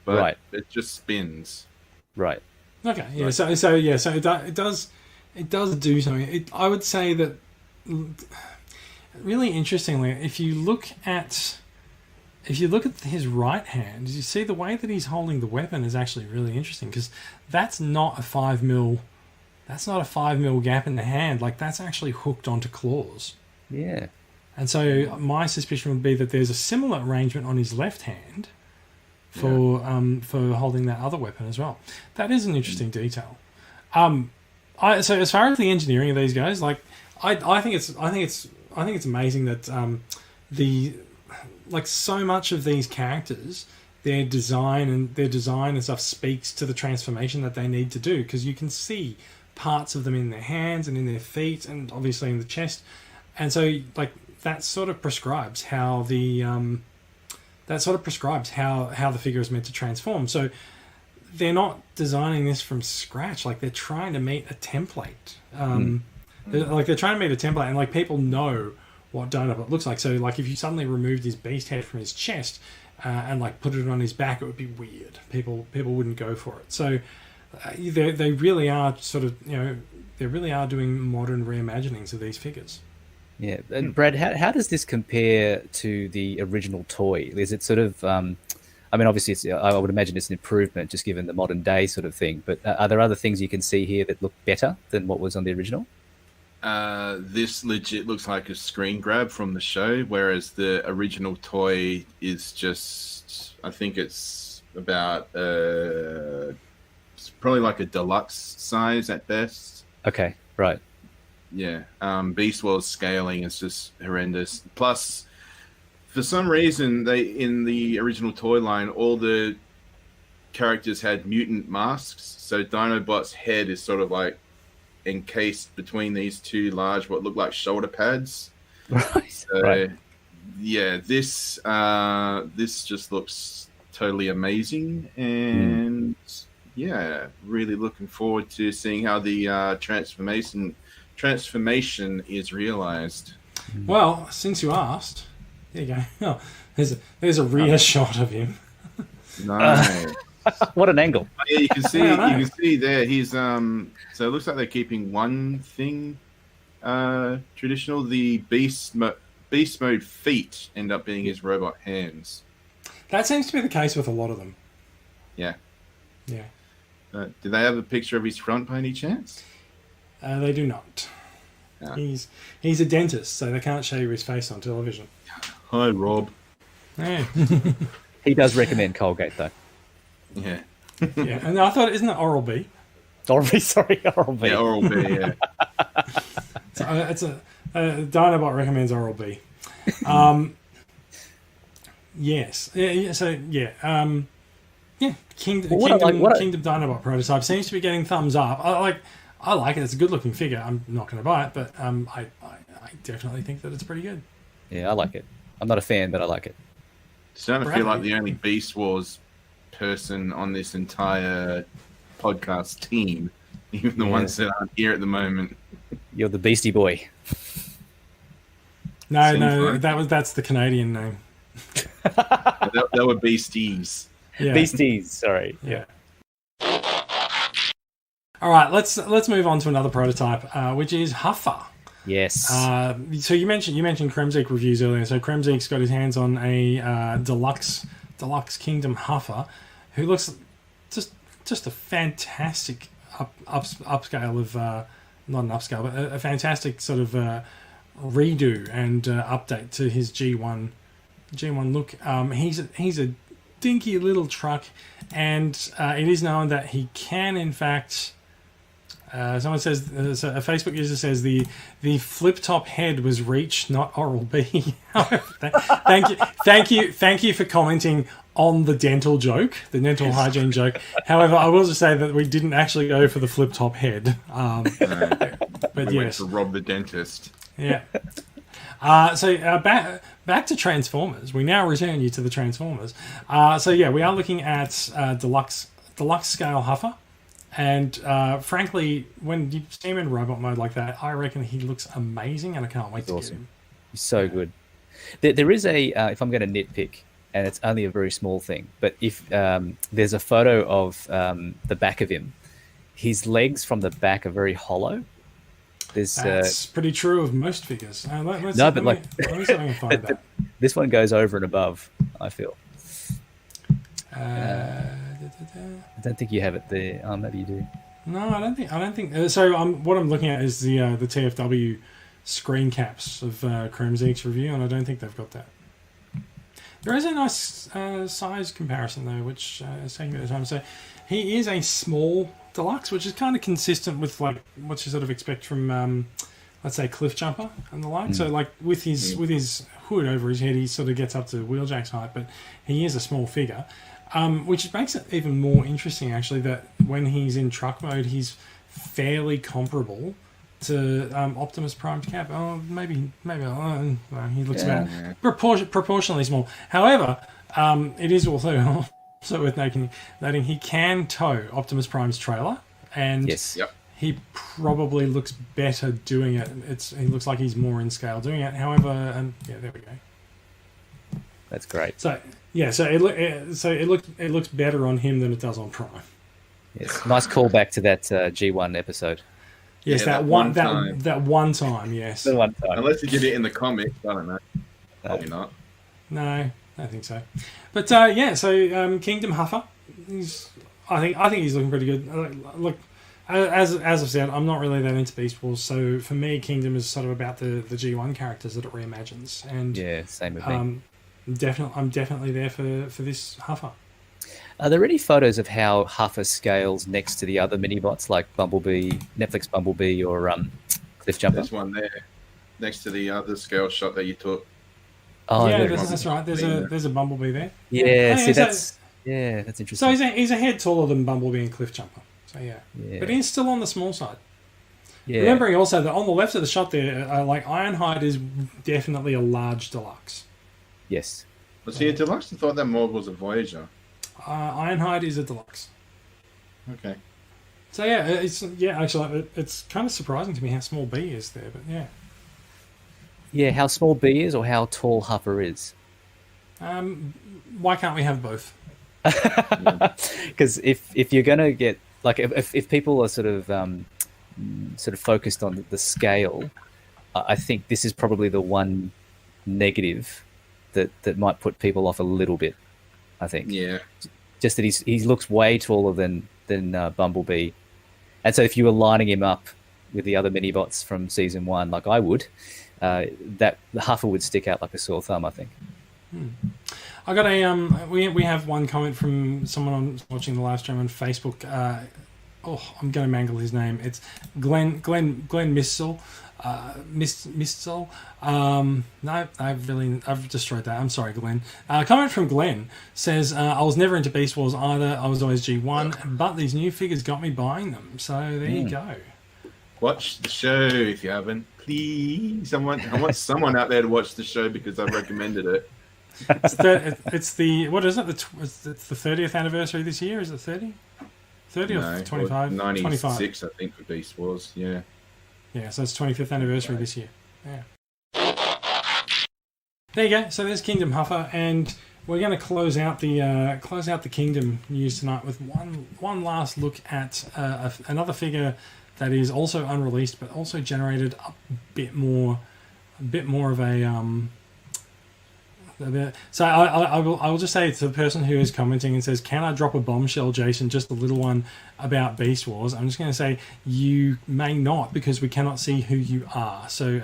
but it just spins. Right. Okay. Yeah. So it does do something. I would say that really interestingly, if you look at his right hand, you see the way that he's holding the weapon is actually really interesting, because that's not a 5mm. That's not a 5mm gap in the hand. Like, that's actually hooked onto claws. Yeah. And so my suspicion would be that there's a similar arrangement on his left hand for holding that other weapon as well. That is an interesting detail. So as far as the engineering of these guys, like I think it's amazing that so much of these characters, their design and stuff speaks to the transformation that they need to do, because you can see parts of them in their hands and in their feet and obviously in the chest, and so like that sort of prescribes how the figure is meant to transform. So they're not designing this from scratch. Like, they're trying to meet a template. They're trying to meet a template, and like people know what Dinobot looks like. So like if you suddenly removed his beast head from his chest and like put it on his back, it would be weird. People wouldn't go for it. So they really are they really are doing modern reimaginings of these figures. Yeah, and Brad, how does this compare to the original toy? Is it sort of, I mean, obviously, I would imagine it's an improvement just given the modern day sort of thing. But are there other things you can see here that look better than what was on the original? This legit looks like a screen grab from the show, whereas the original toy is just, I think it's about it's probably like a deluxe size at best. Okay, right. Yeah, Beast Wars scaling is just horrendous. Plus, for some reason, in the original toy line, all the characters had mutant masks. So Dinobot's head is sort of like encased between these two large, what look like shoulder pads. Right. So, right. Yeah, this just looks totally amazing, and yeah, really looking forward to seeing how the transformation is realized. Well, since you asked, there you go. Oh, there's a rear shot of him. Nice. What an angle! Yeah, you can see. You can see there. He's So it looks like they're keeping one thing traditional. The beast mode feet end up being his robot hands. That seems to be the case with a lot of them. Yeah. Yeah. Do they have a picture of his front by any chance? They do not. No. He's a dentist, so they can't show you his face on television. Hi, Rob. Hey. He does recommend Colgate though. Yeah. Yeah, and I thought, isn't it Oral B? Oral-B, sorry, Oral-B. Yeah, Oral B, yeah. It's a Dinobot recommends Oral B. Yes. Yeah. So yeah. Kingdom Dinobot prototype seems to be getting thumbs up. I like it. It's a good looking figure. I'm not going to buy it, but I definitely think that it's pretty good. Yeah, I like it. I'm not a fan, but I like it. Starting to feel like the only Beast Wars person on this entire podcast team, even the ones that aren't here at the moment. You're the Beastie Boy. No, that's the Canadian name. That were Beasties. Yeah. Beasties, sorry. Yeah. All right, let's move on to another prototype, which is Huffer. Yes. So you mentioned Kremzeek reviews earlier. So Kremzeek's got his hands on a Deluxe Kingdom Huffer, who looks just a fantastic upscale of not an upscale, but a fantastic sort of redo and update to his G1 look. He's a dinky little truck, and it is known that he can, in fact. Someone says, a Facebook user says the flip top head was Reach, not Oral B. Thank you for commenting on the dental joke, the dental hygiene joke. However, I will just say that we didn't actually go for the flip top head. But Went to rob the dentist. Yeah. Back to Transformers. We now return you to the Transformers. We are looking at deluxe scale Huffer. And frankly, when you see him in robot mode like that, I reckon he looks amazing, and I can't wait to get him. He's so good. There is a, if I'm going to nitpick, and it's only a very small thing, but if there's a photo of the back of him, his legs from the back are very hollow. That's pretty true of most figures. Let me see if I can find that. This one goes over and above, I feel. I don't think you have it there. Oh, maybe you do. No, I don't think. So what I'm looking at is the TFW screen caps of Kremzeek's review, and I don't think they've got that. There is a nice size comparison though, which is taking a bit of time. So he is a small deluxe, which is kind of consistent with like what you sort of expect from let's say Cliff Jumper and the like. So like with his hood over his head, he sort of gets up to Wheeljack's height, but he is a small figure. Which makes it even more interesting, actually, that when he's in truck mode, he's fairly comparable to Optimus Prime's cap. Oh, maybe he looks about proportionally small. However, it is also worth noting he can tow Optimus Prime's trailer, and he probably looks better doing it. He looks like he's more in scale doing it. However, there we go. That's great. So it looks better on him than it does on Prime. Yes, nice callback to that G1 episode. Yes, that one time. Yes, the one time. Unless you get it in the comics, I don't know. Probably not. No, I don't think so. But Kingdom Huffer. I think he's looking pretty good. Look, as I've said, I'm not really that into Beast Wars, so for me, Kingdom is sort of about the G1 characters that it reimagines. And yeah, same with me. I'm definitely there for this Huffer. Are there any photos of how Huffer scales next to the other mini-bots like Bumblebee, Netflix Bumblebee, or Cliff Jumper? There's one there, next to the other scale shot that you took. Oh, yeah, that's right. There's a Bumblebee there. Yeah, that's interesting. So he's a head taller than Bumblebee and Cliff Jumper. So yeah, but he's still on the small side. Yeah. Remembering also that on the left of the shot there, Ironhide is definitely a large deluxe. Yes. Was he a deluxe? I thought that mold was a Voyager. Ironhide is a deluxe. Okay. So actually, it's kind of surprising to me how small B is there, but yeah. Yeah, how small B is or how tall Huffer is. Why can't we have both? Because if you're gonna get like if people are sort of focused on the scale, I think this is probably the one negative that might put people off a little bit, I think. Yeah. Just that he looks way taller than Bumblebee. And so if you were lining him up with the other mini-bots from Season 1, like I would, that the Huffer would stick out like a sore thumb, I think. I got a we have one comment from someone watching the live stream on Facebook. I'm going to mangle his name. It's Glenn Missel. Missel. No, I've destroyed that. I'm sorry, Glenn. Comment from Glenn says, I was never into Beast Wars either. I was always G1, but these new figures got me buying them. So there you go. Watch the show if you haven't, please. I want someone out there to watch the show because I've recommended it. It's the what is it? It's the 30th anniversary this year. Is it 30? 30 or 25? 96, 25. I think, for Beast Wars. Yeah. Yeah, so it's 25th anniversary this year. Yeah. There you go. So there's Kingdom Huffer, and we're going to close out the Kingdom news tonight with one last look at another figure that is also unreleased, but also generated a bit more of a. So I will just say to the person who is commenting and says, "Can I drop a bombshell, Jason? Just a little one about Beast Wars." I'm just going to say you may not, because we cannot see who you are. So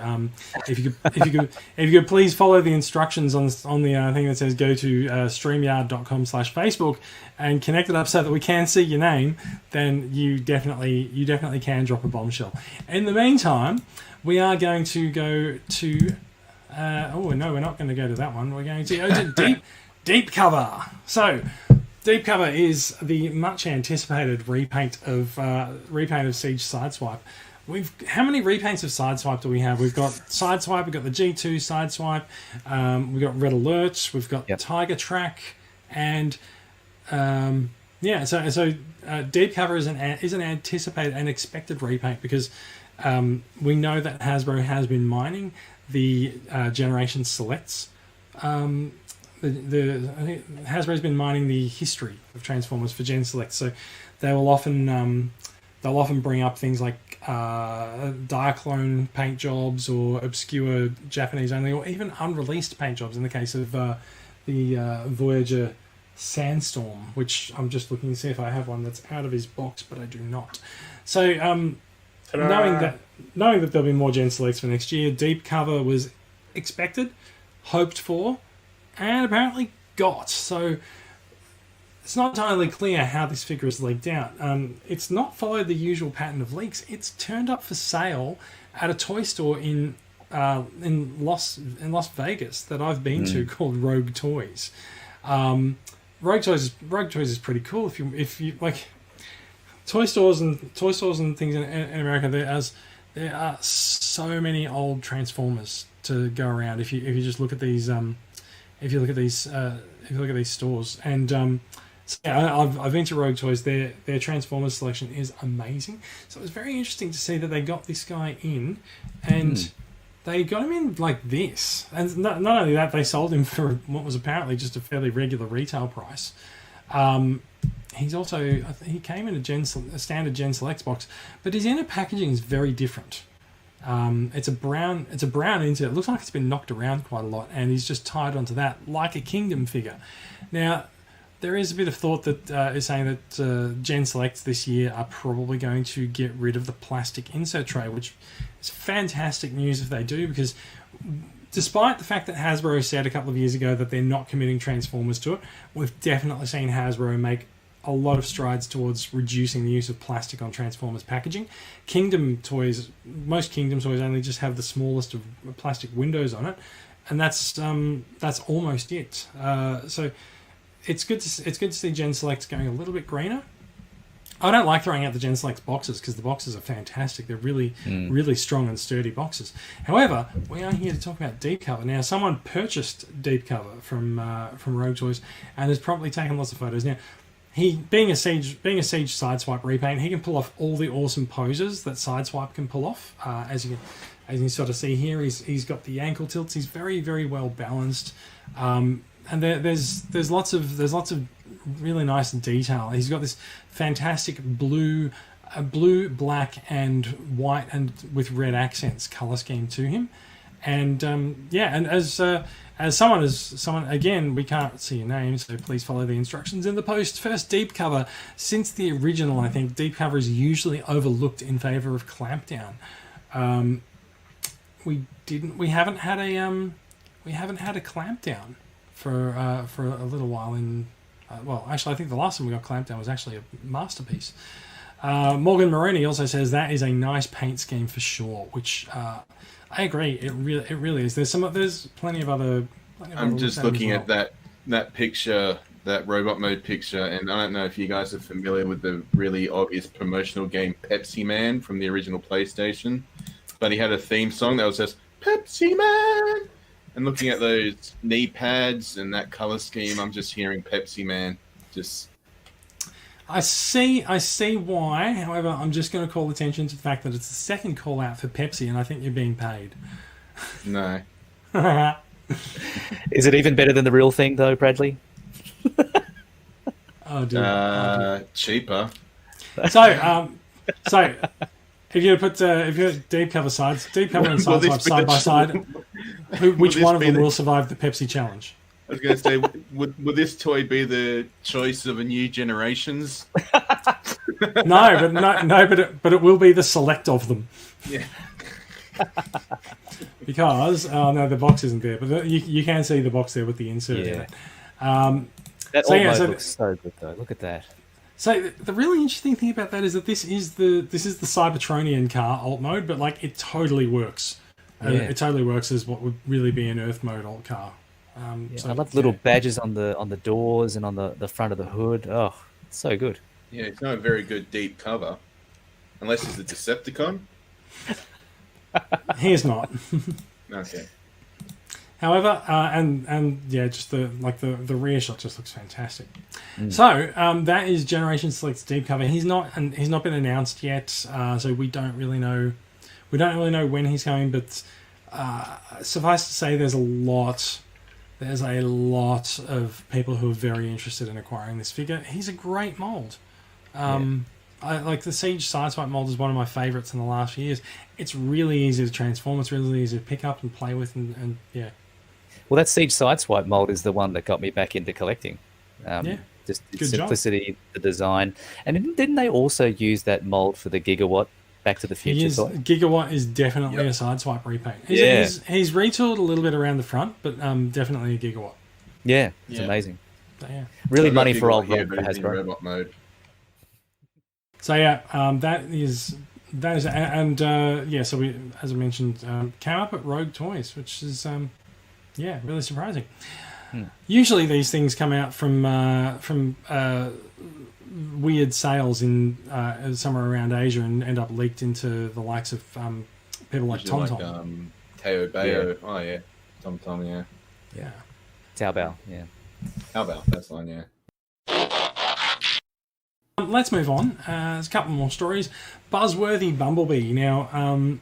if you could please follow the instructions on the thing that says go to streamyard.com/Facebook and connect it up so that we can see your name, then you definitely can drop a bombshell. In the meantime, we are going to go to. No, we're not going to go to that one. We're going to go to Deep Cover. So, Deep Cover is the much anticipated repaint of Siege Sideswipe. How many repaints of Sideswipe do we have? We've got Sideswipe, we've got the G2 Sideswipe, we've got Red Alert, we've got Tiger Track, and so Deep Cover is an anticipated and expected repaint because we know that Hasbro has been mining the Generation Selects. I think Hasbro's been mining the history of Transformers for Gen Select, so they will often bring up things like Diaclone paint jobs or obscure Japanese only, or even unreleased paint jobs. In the case of the Voyager Sandstorm, which I'm just looking to see if I have one that's out of his box, but I do not. So knowing that there'll be more Gen Selects for next year, Deep Cover was expected, hoped for, and apparently got. So it's not entirely clear how this figure is leaked out. It's not followed the usual pattern of leaks. It's turned up for sale at a toy store in Las Vegas that I've been to, called Rogue Toys. Rogue Toys is pretty cool if you like. Toy stores and things in America. There are so many old Transformers to go around. If you just look at these, if you look at these stores, and I've been to Rogue Toys. Their Transformers selection is amazing. So it was very interesting to see that they got this guy in, and they got him in like this. And not only that, they sold him for what was apparently just a fairly regular retail price. He came in a standard Gen Selects box, but his inner packaging is very different. It's a brown insert. It looks like it's been knocked around quite a lot, and he's just tied onto that like a Kingdom figure. Now, there is a bit of thought that is saying that Gen Selects this year are probably going to get rid of the plastic insert tray, which is fantastic news if they do, because despite the fact that Hasbro said a couple of years ago that they're not committing Transformers to it, we've definitely seen Hasbro make a lot of strides towards reducing the use of plastic on Transformers packaging. Most Kingdom toys only just have the smallest of plastic windows on it, and that's almost it. So it's good to see Gen Selects going a little bit greener. I don't like throwing out the Gen Selects boxes because the boxes are fantastic. They're really strong and sturdy boxes. However, we are here to talk about Deep Cover. Now, someone purchased Deep Cover from Rogue Toys and has probably taken lots of photos. Now, he being a Siege Sideswipe repaint, he can pull off all the awesome poses that Sideswipe can pull off. As you can sort of see here, he's got the ankle tilts. He's very, very well balanced, and there's lots of really nice detail. He's got this fantastic blue, black, and white, and with red accents color scheme to him, and and as someone again, we can't see your name, so please follow the instructions in the post. First, Deep Cover. Since the original, I think Deep Cover is usually overlooked in favor of Clampdown. we haven't had a clamp down for a little while in. Well, actually, I think the last time we got clamped down was actually a masterpiece. Morgan Maroney also says that is a nice paint scheme for sure, which I agree. It really is. There's plenty of other. I'm just looking at that picture, that robot mode picture, and I don't know if you guys are familiar with the really obvious promotional game Pepsi Man from the original PlayStation, but he had a theme song that was just Pepsi Man. And looking at those knee pads and that color scheme, I'm just hearing Pepsi Man. Just. I see why. However, I'm just going to call attention to the fact that it's the second call out for Pepsi, and I think you're being paid. No. Is it even better than the real thing, though, Bradley? Oh dear. Cheaper. So if you put deep cover and sideswipe side by side, which one of them will survive the Pepsi challenge? I was going to say, would this toy be the choice of a new generation's? But it will be the select of them. Yeah. Because the box isn't there, but you can see the box there with the insert in it. That looks so good though. Look at that. So the really interesting thing about that is that this is the Cybertronian car alt mode, but like it totally works. It totally works as what would really be an Earth mode alt car. I love little badges on the doors and on the front of the hood. Oh, it's so good. Yeah, it's not a very good deep cover, unless it's a Decepticon. He's not. Okay. However, just the rear shot just looks fantastic. So that is Generation Select's deep cover. He's not been announced yet, so we don't really know. We don't really know when he's coming, but suffice to say, there's a lot of people who are very interested in acquiring this figure. He's a great mold. I like the Siege Sideswipe mold is one of my favourites in the last few years. It's really easy to transform. It's really easy to pick up and play with, and yeah. Well, that Siege Sideswipe mold is the one that got me back into collecting. Just its simplicity, the design, and didn't they also use that mold for the Gigawatt Back to the Future? Gigawatt is definitely a Sideswipe repaint. He's retooled a little bit around the front, but definitely a Gigawatt. Yeah, it's amazing. So, yeah. Really money for old robot mode. So so we, as I mentioned, came up at Rogue Toys, which is really surprising. Usually these things come out from weird sales in somewhere around Asia and end up leaked into the likes of people like TomTom. Like, Teo Bayo. Oh yeah, TomTom. Yeah. Taobao. Yeah. Taobao. That's the one. Yeah. Let's move on. There's a couple more stories. Buzzworthy Bumblebee. Now,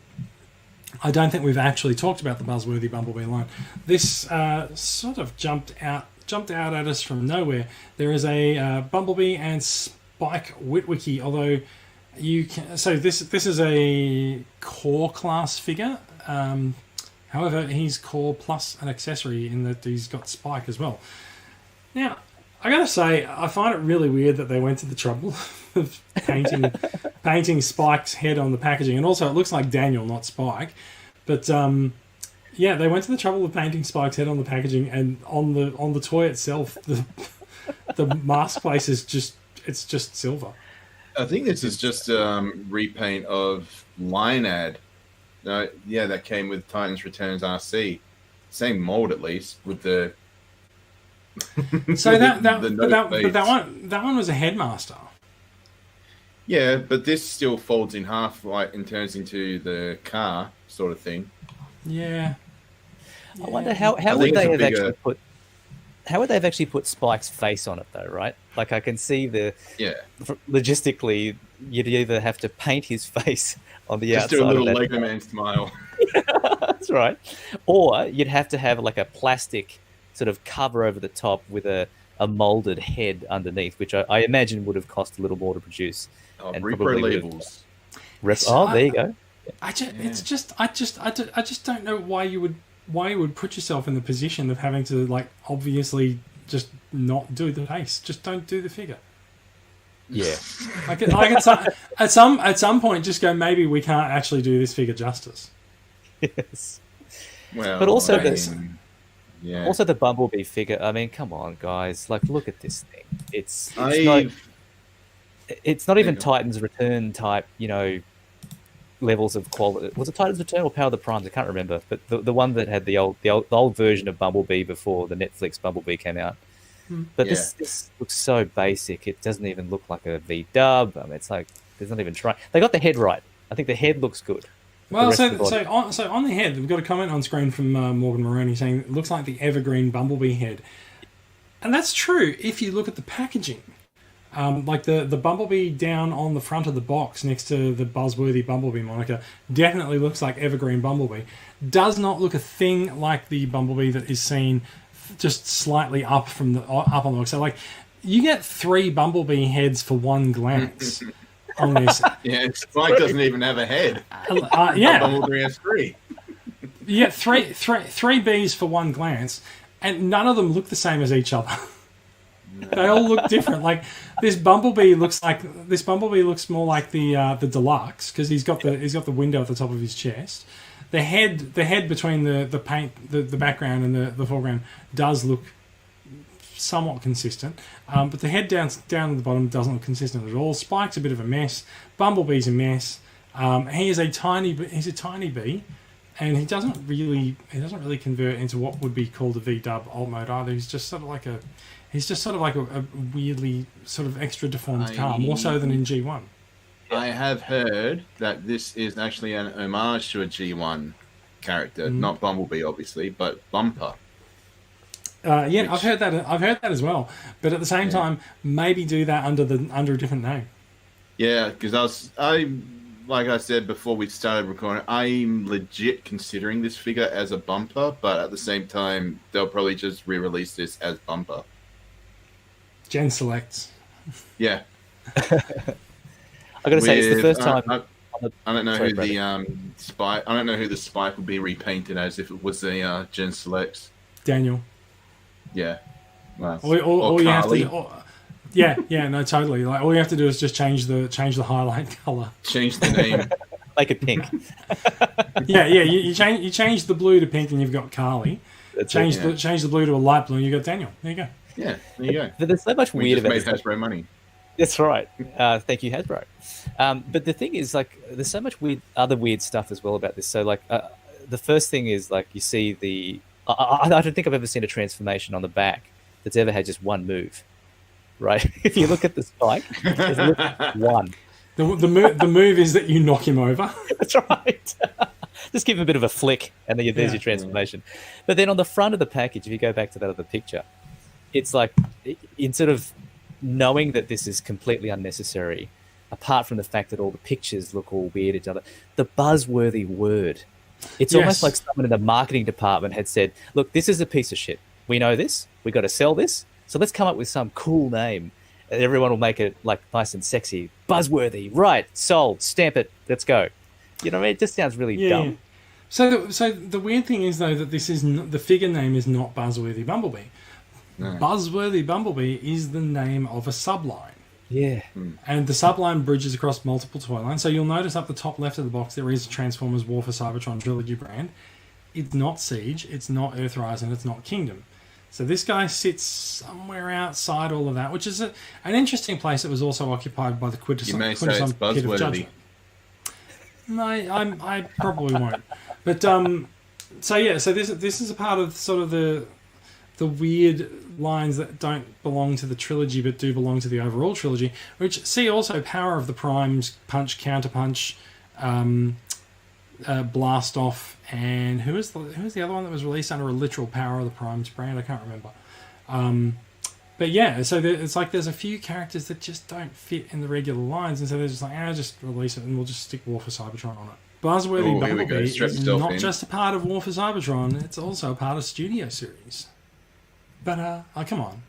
I don't think we've actually talked about the Buzzworthy Bumblebee line. This sort of jumped out at us from nowhere. There is a Bumblebee and Spike Witwicky, although you can. So this is a core class figure. However, he's core plus an accessory in that he's got Spike as well. Now, I gotta say, I find it really weird that they went to the trouble of painting Spike's head on the packaging, and also it looks like Daniel, not Spike. But they went to the trouble of painting Spike's head on the packaging, and on the toy itself, the mask place is just silver. I think this is just repaint of line ad. That came with Titans Returns RC, same mold at least with the. So that one was a Headmaster. Yeah, but this still folds in half, like, and turns into the car sort of thing. Yeah. I wonder how would they have actually put Spike's face on it though, right? Like I can see logistically, you'd either have to paint his face on the outside. Just do a little Lego Man smile. That's right. Or you'd have to have like a plastic sort of cover over the top with a molded head underneath, which I imagine would have cost a little more to produce. And repro labels. There you go. I just don't know why you would put yourself in the position of having to, like, obviously just not do the face. Just don't do the figure. Yeah. At some point, just go, maybe we can't actually do this figure justice. Yes. Well, But also yeah. Also the Bumblebee figure. I mean, come on, guys! Like, look at this thing. It's not even Titan's Return type, levels of quality. Was it Titan's Return or Power of the Primes? I can't remember. But the one that had the old version of Bumblebee before the Netflix Bumblebee came out. But this looks so basic. It doesn't even look like a V-dub. I mean, it's like there's not even trying. They got the head right. I think the head looks good. Well, so on the head, we've got a comment on screen from Morgan Maroney saying it looks like the evergreen Bumblebee head. And that's true if you look at the packaging. Like the Bumblebee down on the front of the box next to the Buzzworthy Bumblebee moniker definitely looks like evergreen Bumblebee. Does not look a thing like the Bumblebee that is seen just slightly up from up on the box. So like you get 3 Bumblebee heads for one glance. On this, yeah, Spike doesn't even have a head. Yeah, Bumblebee has 3. You get three Bs for one glance, and none of them look the same as each other. They all look different. Like this Bumblebee looks more like the Deluxe because he's got the window at the top of his chest. The head between the paint, the background and the foreground does look somewhat consistent, but the head down at the bottom doesn't look consistent at all. Spike's a bit of a mess. Bumblebee's a mess. He's a tiny bee, and he doesn't really convert into what would be called a V-dub alt mode either. He's just sort of like a weirdly sort of extra deformed car, more so than in G1. I have heard that this is actually an homage to a G1 character, not Bumblebee obviously, but Bumper. I've heard that as well. But at the same time, maybe do that under a different name. Yeah, because like I said before we started recording, I'm legit considering this figure as a Bumper, but at the same time, they'll probably just re-release this as Bumper. Gen Selects. Yeah. I gotta say, it's the first time. I don't know who the Spike. I don't know who the Spike would be repainted as if it was the Gen Selects. Daniel. Yeah. Well, all you have to no, totally. Like all you have to do is just change the highlight color. Change the name. Make it pink. You change the blue to pink and you've got Carly. Change the blue to a light blue and you've got Daniel. There you go. Yeah, there you go. But there's so much weird about this. We just made Hasbro money. That's right. Thank you, Hasbro. But the thing is, like, there's so much other weird stuff as well about this. So, like, the first thing is, like, you see the... I don't think I've ever seen a transformation on the back that's ever had just one move, right? If you look at the Spike, there's literally one. The move is that you knock him over. That's right. Just give him a bit of a flick, and then there's your transformation. But then on the front of the package, if you go back to that other picture, it's like, instead of knowing that this is completely unnecessary, apart from the fact that all the pictures look all weird at each other, the buzzworthy word. It's almost like someone in the marketing department had said, look, this is a piece of shit. We know this. We got to sell this. So let's come up with some cool name. And everyone will make it like nice and sexy. Buzzworthy. Right. Sold. Stamp it. Let's go. You know, it just sounds really dumb. So the weird thing is, though, that this is the figure name is not Buzzworthy Bumblebee. No. Buzzworthy Bumblebee is the name of a subline. Yeah. And the subline bridges across multiple toy lines. So you'll notice up the top left of the box there is a Transformers War for Cybertron Trilogy brand. It's not Siege, it's not Earthrise, and it's not Kingdom. So this guy sits somewhere outside all of that, which is an interesting place that was also occupied by the Quintesson Pit of Judgment. No, I probably won't. But so this is a part of sort of the weird lines that don't belong to the trilogy but do belong to the overall trilogy, which see also Power of the Primes, Punch, Counterpunch, Blast Off, and who was the other one that was released under a literal Power of the Primes brand? I can't remember. But yeah, so it's like there's a few characters that just don't fit in the regular lines, and so they're just like, just release it and we'll just stick War for Cybertron on it. Buzzworthy Bumblebee is not just a part of War for Cybertron, it's also a part of Studio Series. But come on,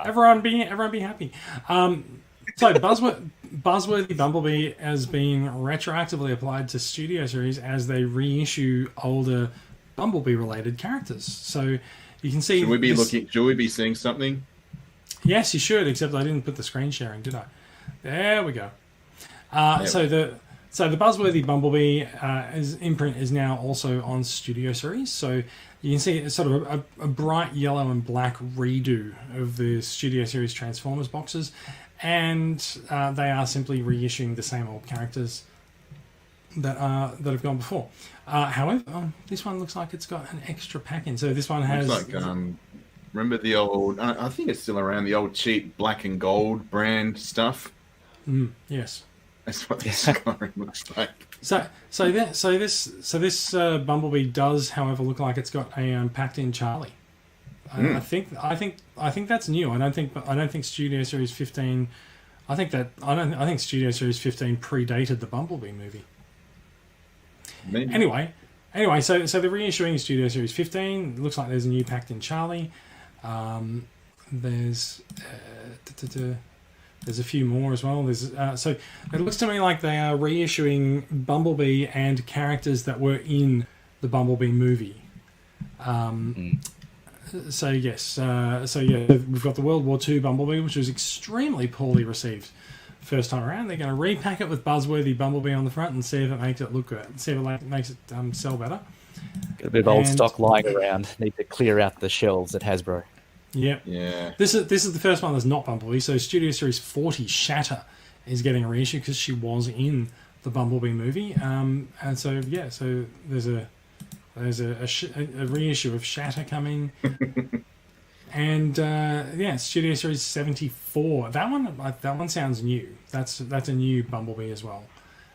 everyone be happy. So Buzzworthy Bumblebee has been retroactively applied to Studio Series as they reissue older Bumblebee-related characters. So you can see. Should we be seeing something? Yes, you should. Except I didn't put the screen sharing, did I? There we go. So So the Buzzworthy Bumblebee imprint is now also on Studio Series. So you can see it's sort of a bright yellow and black redo of the Studio Series Transformers boxes. And they are simply reissuing the same old characters that have gone before. However, this one looks like it's got an extra pack in. So this one has... Looks like, remember the old... I think it's still around, the old cheap black and gold brand stuff? Yes. That's what this coloring looks like. So this Bumblebee does, however, look like it's got a packed in Charlie. I think that's new. I don't think Studio Series 15. I think Studio Series 15 predated the Bumblebee movie. Maybe. Anyway, so they're reissuing Studio Series 15. It looks like there's a new packed in Charlie. There's a few more as well. So it looks to me like they are reissuing Bumblebee and characters that were in the Bumblebee movie. So yes, we've got the World War II Bumblebee, which was extremely poorly received first time around. They're going to repack it with Buzzworthy Bumblebee on the front and see if it makes it look good, see if it makes it sell better. Got a bit of old stock lying around. Need to clear out the shelves at Hasbro. Yep. Yeah. This is the first one that's not Bumblebee. So Studio Series 40 Shatter is getting a reissue because she was in the Bumblebee movie. And so there's a reissue of Shatter coming. And Studio Series 74. That one sounds new. That's a new Bumblebee as well.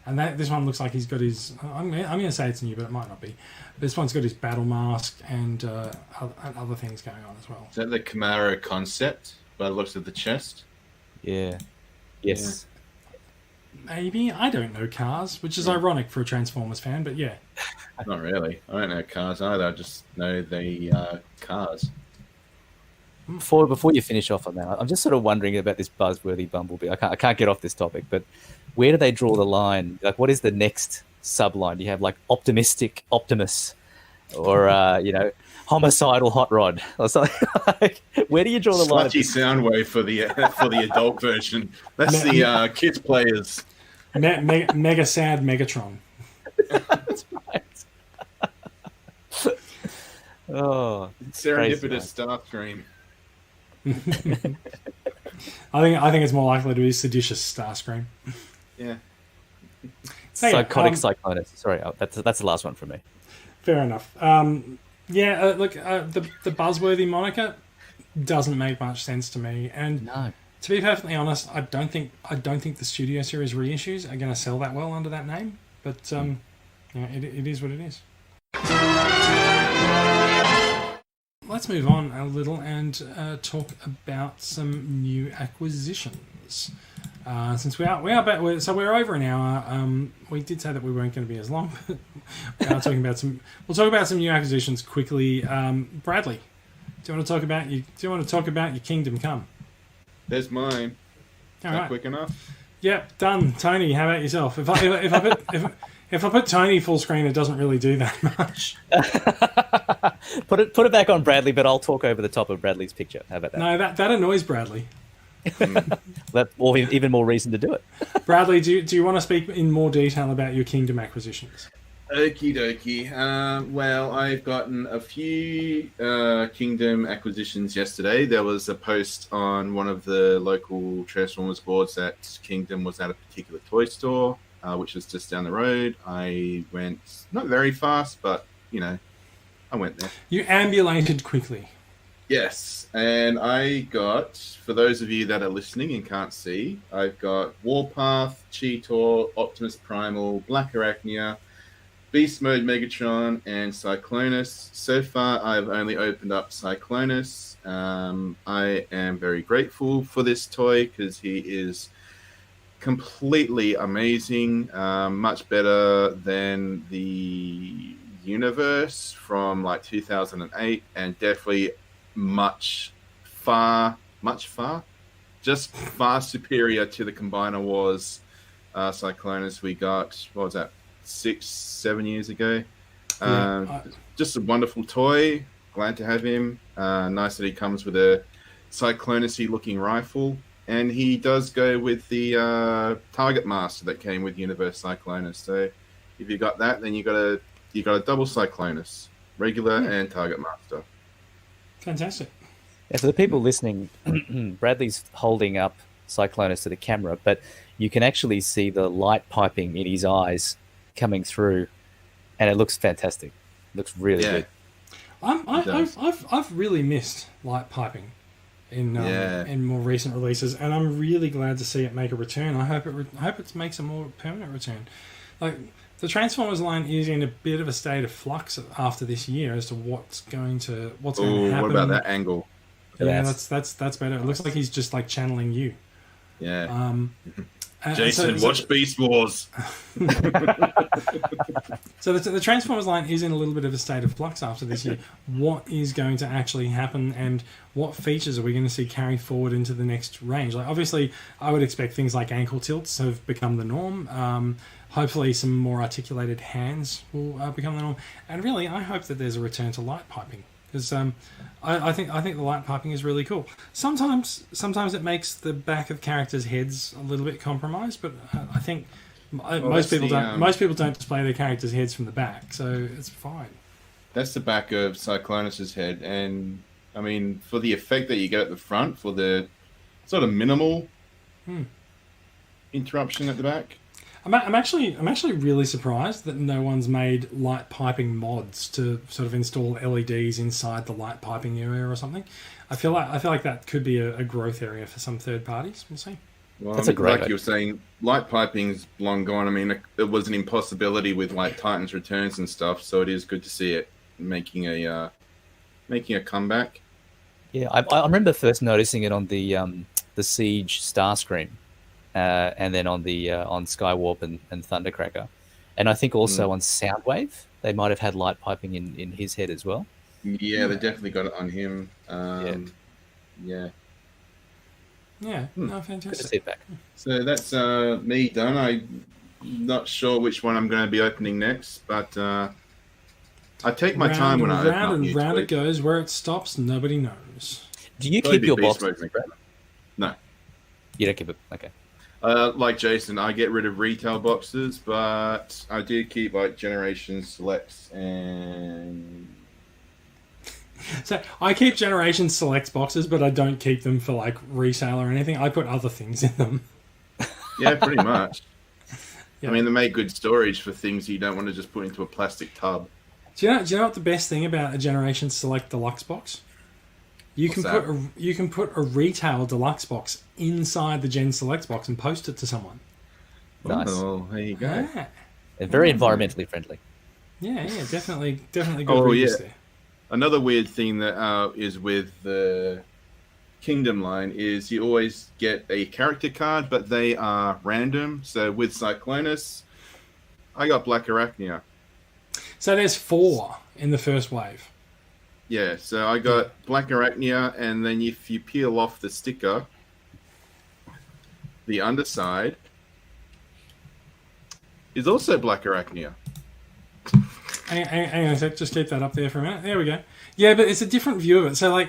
And this one looks like he's got his... I'm going to say it's new, but it might not be. This one's got his battle mask and other things going on as well. Is that the Camaro concept by the looks of the chest? Yeah. Yes. Yeah. Maybe. I don't know cars, which is ironic for a Transformers fan, but yeah. Not really. I don't know cars either. I just know the cars. Before you finish off on that, I'm just sort of wondering about this Buzzworthy Bumblebee. I can't get off this topic, but where do they draw the line? Like, what is the next subline? Do you have like optimistic Optimus, or homicidal Hot Rod, or something? Like, where do you draw the line? Sludgy Soundwave for the adult version. That's the kids players. Mega Sad Megatron. That's right. Oh, Serendipitous Starscream. I think it's more likely to be seditious Starscream. Yeah. Psychotic Cyclonus. Sorry, that's the last one for me. Fair enough. The Buzzworthy moniker doesn't make much sense to me, and No. to be perfectly honest, I don't think the Studio Series reissues are going to sell that well under that name. But it is what it is. Let's move on a little and talk about some new acquisitions. Since we're over an hour. We did say that we weren't going to be as long. But we'll talk about some new acquisitions quickly. Bradley, do you want to talk about your Kingdom Come? There's mine. All right. Quick enough? Yep, done. Tony, how about yourself? If I put Tony full screen, it doesn't really do that much. Put it back on Bradley, but I'll talk over the top of Bradley's picture. How about that? No, that annoys Bradley. Or even more reason to do it. Bradley, do you want to speak in more detail about your Kingdom acquisitions? Okie dokie. Well, I've gotten a few Kingdom acquisitions yesterday. There was a post on one of the local Transformers boards that Kingdom was at a particular toy store, which was just down the road. I went not very fast, but, I went there. You ambulated quickly. Yes, and I got, for those of you that are listening and can't see, I've got Warpath, Cheetor, Optimus Primal, Black Arachnia, Beast Mode Megatron, and Cyclonus. So far, I've only opened up Cyclonus. I am very grateful for this toy because he is completely amazing, much better than the universe from like 2008, and definitely much far superior to the Combiner Wars Cyclonus we got, what was that, 6-7 years ago. Just a wonderful toy. Glad to have him. Nice that he comes with a Cyclonus-y looking rifle. and he does go with the Target Master that came with Universe Cyclonus. So if you got that, then you got a double Cyclonus, regular and Target Master. Fantastic. Yeah, for the people listening, Bradley's holding up Cyclonus to the camera, but you can actually see the light piping in his eyes coming through, and it looks fantastic. It looks really good. I've really missed light piping in more recent releases, and I'm really glad to see it make a return. I hope it makes a more permanent return. Like, the Transformers line is in a bit of a state of flux after this year as to what's going to happen. What about that angle? Yeah, that's better. It looks like he's just like channeling you. Yeah. Jason, watch Beast Wars. So the Transformers line is in a little bit of a state of flux after this year. What is going to actually happen, and what features are we going to see carry forward into the next range? Like, obviously, I would expect things like ankle tilts have become the norm. Hopefully, some more articulated hands will become the norm. And really, I hope that there's a return to light piping. Because I think the light piping is really cool. Sometimes it makes the back of characters' heads a little bit compromised, but I think most people don't display their characters' heads from the back, so it's fine. That's the back of Cyclonus's head, and I mean, for the effect that you get at the front, for the sort of minimal interruption at the back. I'm actually really surprised that no one's made light piping mods to sort of install LEDs inside the light piping area or something. I feel like that could be a growth area for some third parties. We'll see. Well, That's a great like you were saying, light piping's long gone. I mean, it was an impossibility with like Titans Returns and stuff, so it is good to see it making a comeback. Yeah, I remember first noticing it on the Siege Starscream. And then on the on Skywarp and Thundercracker, and I think also on Soundwave they might have had light piping in his head as well. Yeah, they definitely got it on him. No, fantastic. Good to see it back. So that's me done. I'm not sure which one I'm going to be opening next, but I take my time when I open up new round toys. it goes. Where it stops, nobody knows. Do you Probably keep your be Beast boxes? Mode. Brad? No. You don't keep it. Okay. Like Jason, I get rid of retail boxes, but I do keep like Generation Selects and... So I keep Generation Select boxes, but I don't keep them for like resale or anything. I put other things in them. Yeah, pretty much. Yeah. I mean, they make good storage for things you don't want to just put into a plastic tub. Do you know what the best thing about a Generation Select Deluxe box? You can put a retail Deluxe box inside the Gen Select box and post it to someone. Nice. Oh, there you go. Yeah, And very environmentally friendly. definitely good Oh, reuse yeah. there. Another weird thing that is with the Kingdom line is you always get a character card, but they are random. So with Cyclonus, I got Black Arachnia. So there's 4 in the first wave. Yeah, so I got Black Arachnia, and then if you peel off the sticker, the underside is also Black Arachnia. Hang on a sec, just keep that up there for a minute. There we go. Yeah, but it's a different view of it. So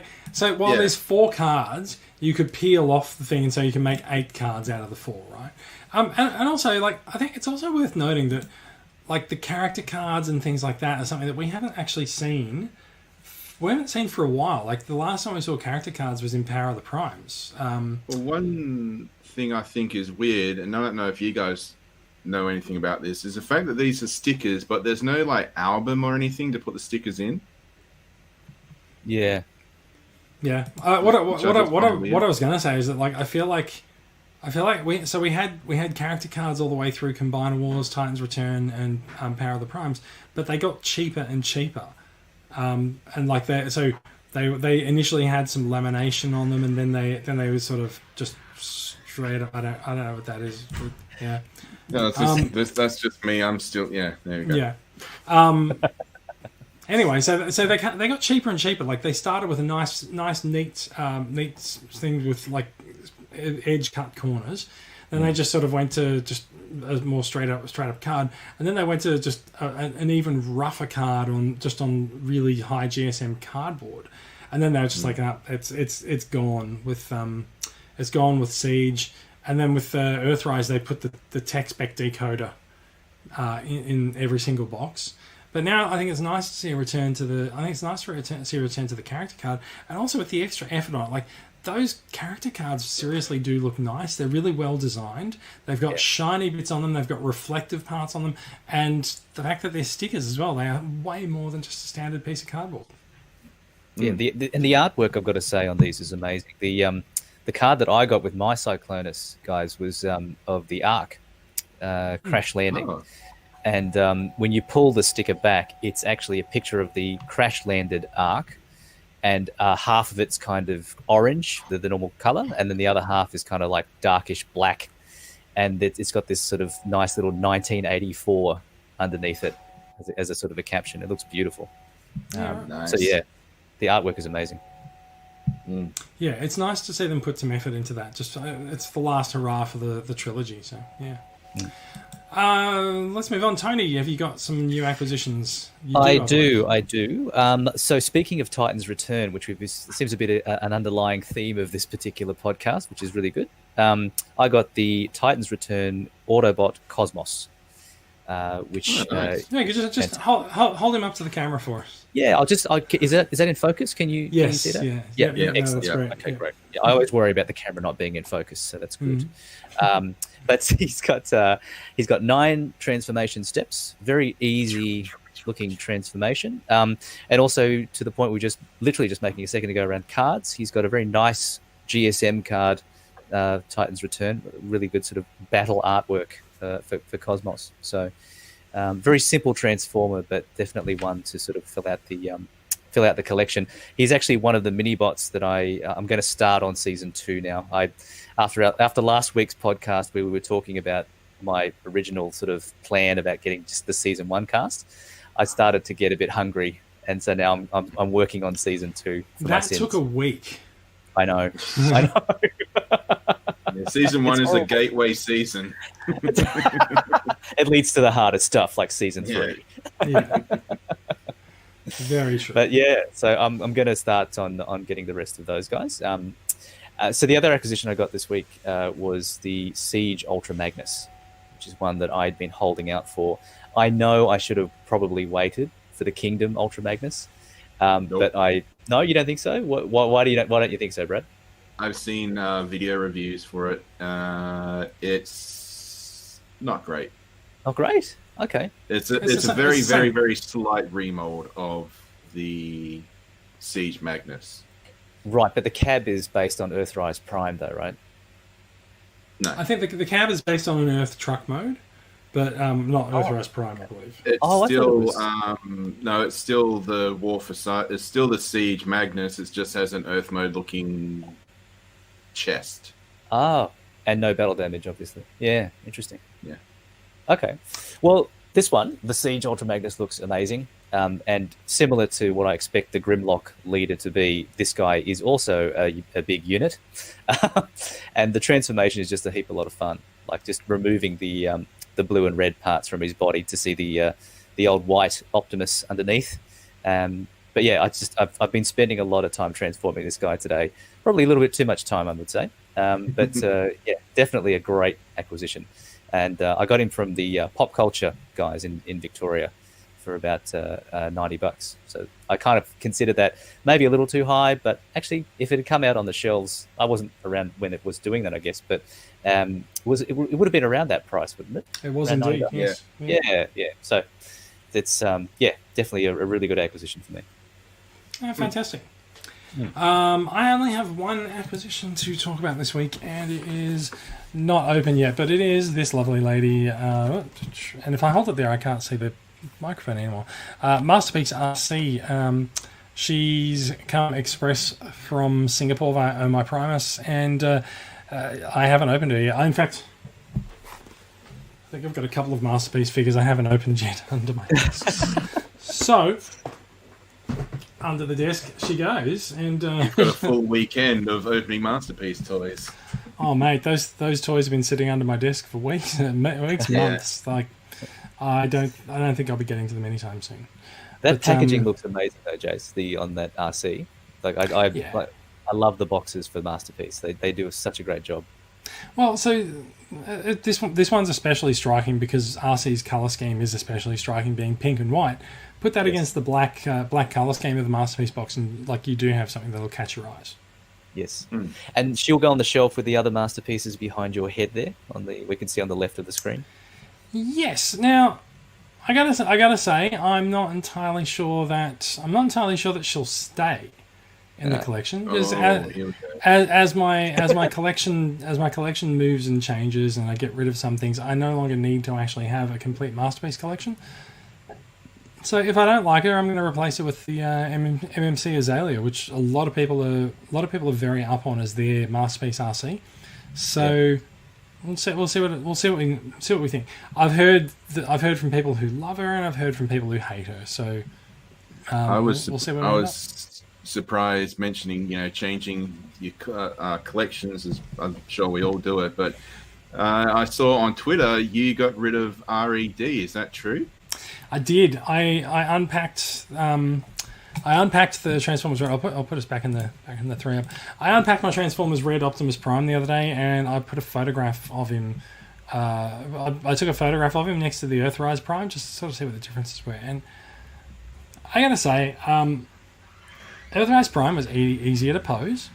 while there's 4 cards, you could peel off the thing, and so you can make 8 cards out of the 4, right? And also, like, I think it's also worth noting that, like, the character cards and things like that are something that we haven't actually seen. We haven't seen for a while. Like, the last time we saw character cards was in Power of the Primes. Well, one thing I think is weird, and I don't know if you guys know anything about this, is the fact that these are stickers, but there's no, like, album or anything to put the stickers in. Yeah. Yeah. What I was going to say is that, like, I feel like we had character cards all the way through Combiner Wars, Titans Return, and Power of the Primes, but they got cheaper and cheaper. And like they initially had some lamination on them, and then they were sort of just straight up. I don't know what that is. But, yeah. No, that's just me. I'm still there we go. Yeah. Anyway, so they got cheaper and cheaper. Like, they started with a nice neat thing with like edge cut corners. Then they just sort of went to just a more straight up card, and then they went to just an even rougher card on really high GSM cardboard, and then they were just like, it's gone with It's gone with Siege, and then with Earthrise they put the tech spec decoder in every single box. But now I think it's nice to see a return to the. I think it's nice to see a return to the character card, and also with the extra effort on it. Like those character cards seriously do look nice. They're really well designed. They've got shiny bits on them. They've got reflective parts on them, and the fact that they're stickers as well. They are way more than just a standard piece of cardboard. Yeah, and the artwork I've got to say on these is amazing. The card that I got with my Cyclonus guys was of the Ark crash landing. Oh. And when you pull the sticker back, it's actually a picture of the crash-landed Ark, and half of it's kind of orange, the normal color, and then the other half is kind of like darkish black, and it's got this sort of nice little 1984 underneath it as a sort of a caption. It looks beautiful. Nice. So yeah, the artwork is amazing. Yeah, it's nice to see them put some effort into that. Just it's the last hurrah for the trilogy. So yeah. Let's move on. Tony, have you got some new acquisitions? I do. So speaking of Titan's Return, which seems to be an underlying theme of this particular podcast, which is really good. I got the Titan's Return Autobot Cosmos, which just hold him up to the camera for us. Yeah, is that in focus? Can you see that? Yeah, excellent. That's great. Okay, great. Yeah, I always worry about the camera not being in focus, so that's good. But he's got 9 transformation steps, very easy looking transformation, and also to the point we just making a second ago around cards. He's got a very nice GSM card, Titan's Return, really good sort of battle artwork for Cosmos. So very simple transformer, but definitely one to sort of fill out the collection. He's actually one of the mini bots that I'm going to start on season 2 now. After last week's podcast, we were talking about my original sort of plan about getting just the season 1 cast. I started to get a bit hungry, and so now I'm working on season 2. That took a week. I know. Yeah, season 1 is a gateway season. It leads to the harder stuff, like season 3. Yeah. Very true. But yeah, so I'm going to start on getting the rest of those guys. So the other acquisition I got this week was the Siege Ultra Magnus, which is one that I'd been holding out for. I know I should have probably waited for the Kingdom Ultra Magnus, Nope. but no, you don't think so? Why don't you think so, Brad? I've seen video reviews for it. It's not great. Oh, great. Okay. It's a very, very, very slight remold of the Siege Magnus. Right, but the cab is based on Earthrise Prime, though, right? No, I think the cab is based on an Earth truck mode, but not Earthrise Prime, I believe. it's I thought it still was- no, it's still the War for Sight. It's still the Siege Magnus. It just has an Earth mode looking chest. Oh, and no battle damage, obviously. Yeah, interesting. Yeah. Okay. Well, this one, the Siege Ultra Magnus, looks amazing. And similar to what I expect the Grimlock leader to be, this guy is also a big unit. And the transformation is just a heap of lot of fun. Like just removing the blue and red parts from his body to see the old white Optimus underneath. But yeah, I've been spending a lot of time transforming this guy today. Probably a little bit too much time, I would say. But yeah, definitely a great acquisition. And I got him from the Pop Culture guys in Victoria for about $90. So I kind of considered that maybe a little too high, but actually, if it had come out on the shelves, I wasn't around when it was doing that, I guess. But it would have been around that price, wouldn't it? It was Around indeed. $90. Yes. Yeah. So it's definitely a really good acquisition for me. Oh, fantastic. I only have one acquisition to talk about this week, and it is not open yet, but it is this lovely lady. And if I hold it there, I can't see the microphone anymore. Masterpiece RC. She's come express from Singapore via Oh My Primus, and I haven't opened her yet. In fact, I think I've got a couple of Masterpiece figures I haven't opened yet under my desk. So, under the desk she goes, and You've got a full weekend of opening Masterpiece toys. oh mate, those toys have been sitting under my desk for weeks, months. Like, I don't think I'll be getting to them anytime soon. That But, packaging looks amazing, though, Jace. On that RC, like I love the boxes for Masterpiece. They do such a great job. Well, so this one's especially striking because RC's color scheme is especially striking, being pink and white. Put that against the black color scheme of the Masterpiece box, and like you do have something that'll catch your eyes. Yes, and she'll go on the shelf with the other Masterpieces behind your head there. We can see on the left of the screen. Yes. Now, I gotta say, I'm not entirely sure that she'll stay in the collection, because as my collection moves and changes, and I get rid of some things, I no longer need to actually have a complete Masterpiece collection. So if I don't like her, I'm going to replace it with the MMC Azalea, which a lot of people are very up on as their Masterpiece RC. So we'll see what we think. I've heard from people who love her, and I've heard from people who hate her. So we'll see what I was surprised mentioning changing your collections, as I'm sure we all do it, but I saw on Twitter you got rid of RED. Is that true? I did. I unpacked the Transformers Red. I'll put us back in the 3-up. I unpacked my Transformers Red Optimus Prime the other day, and I put a photograph of him. I took a photograph of him next to the Earthrise Prime just to sort of see what the differences were. And I gotta say, Earthrise Prime was easier to pose,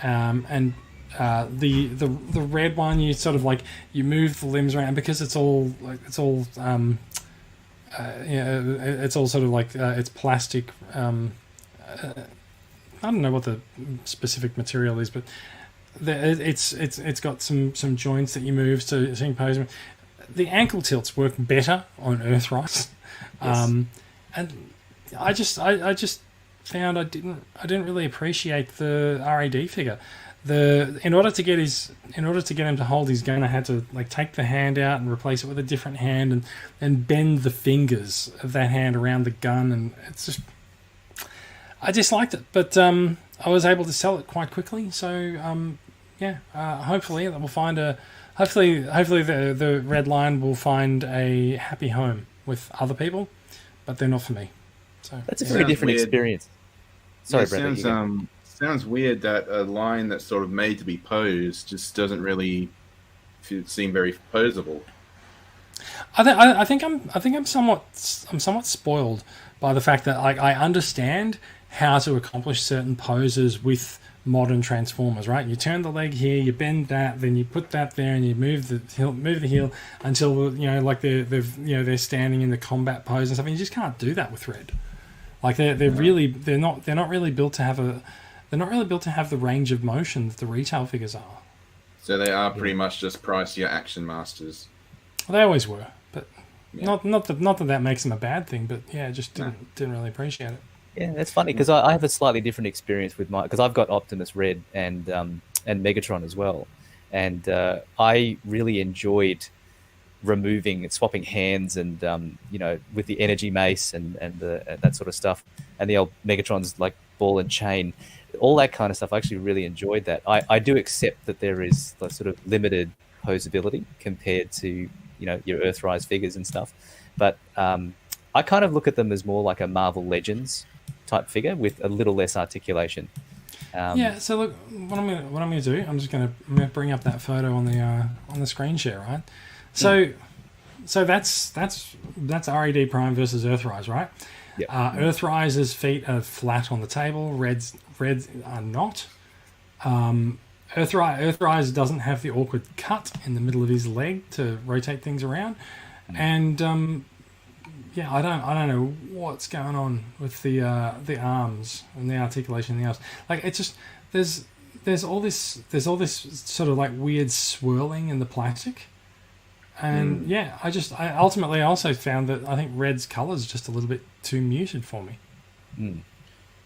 and the red one, you sort of like you move the limbs around because it's all sort of like it's plastic. I don't know what the specific material is, but it's got some joints that you move to you pose. The ankle tilts work better on Earthrise, and I just found I didn't really appreciate the RAD figure. In order to get him to hold his gun, I had to like take the hand out and replace it with a different hand and bend the fingers of that hand around the gun, and it's just I disliked it. But I was able to sell it quite quickly, so hopefully we'll find hopefully the Red Line will find a happy home with other people, but they're not for me. So that's a very different experience. Sorry, Brendan. Sounds weird that a line that's sort of made to be posed just doesn't really seem very posable. I think I'm somewhat spoiled by the fact that I understand how to accomplish certain poses with modern Transformers. Right, you turn the leg here, you bend that, then you put that there, and you move the heel until they're standing in the combat pose and stuff. And you just can't do that with Red. Like they're not really built to have the range of motion that the retail figures are. So they are pretty much just pricier Action Masters. Well, they always were, but not that makes them a bad thing. But yeah, just didn't really appreciate it. Yeah, that's funny because I have a slightly different experience with because I've got Optimus Red and Megatron as well, and I really enjoyed swapping hands and with the energy mace and that sort of stuff, and the old Megatron's like ball and chain, all that kind of stuff. I actually really enjoyed that. I do accept that there is the sort of limited posability compared to your Earthrise figures and stuff, but I kind of look at them as more like a Marvel Legends type figure with a little less articulation. So look, what I'm going to do, I'm going to bring up that photo on the screen share, right? So that's RED Prime versus Earthrise, right? Yep. Earthrise's feet are flat on the table. Reds are not. Earthrise doesn't have the awkward cut in the middle of his leg to rotate things around, and I don't know what's going on with the arms and the articulation in the arms. Like it's just there's all this sort of like weird swirling in the plastic. And I ultimately also found that I think Red's colour is just a little bit too muted for me.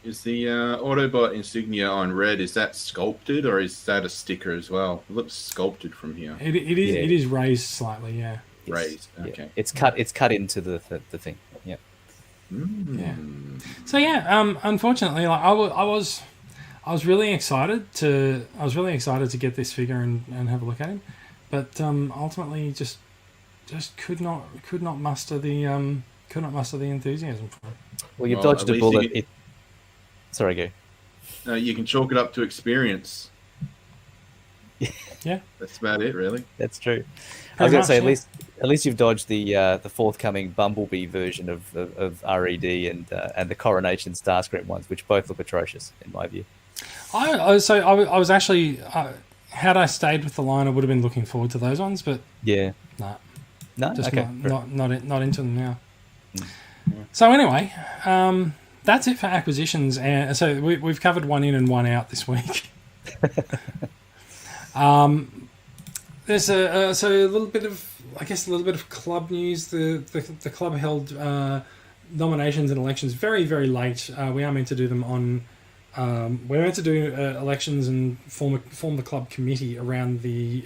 Is the Autobot insignia on Red, is that sculpted or is that a sticker as well? It looks sculpted from here. It is raised slightly, yeah. Raised, okay. Yeah. It's cut into the thing. Yeah. Yeah. So unfortunately, like I was really excited to get this figure and have a look at him. But ultimately, just could not muster the enthusiasm for it. Well, you dodged a bullet. Sorry, go. You can chalk it up to experience. Yeah, That's about it, really. That's true. I Pretty was going to much, say, yeah. at least you've dodged the forthcoming Bumblebee version of RED and the Coronation Starscream ones, which both look atrocious in my view. I was actually, had I stayed with the line, I would have been looking forward to those ones, but Yeah. no, just Okay. not into them now. So anyway, that's it for acquisitions, and so we've covered one in and one out this week. There's a little bit of club news. The club held nominations and elections very, very late. We are meant to do them on. We're meant to do elections and form the club committee around the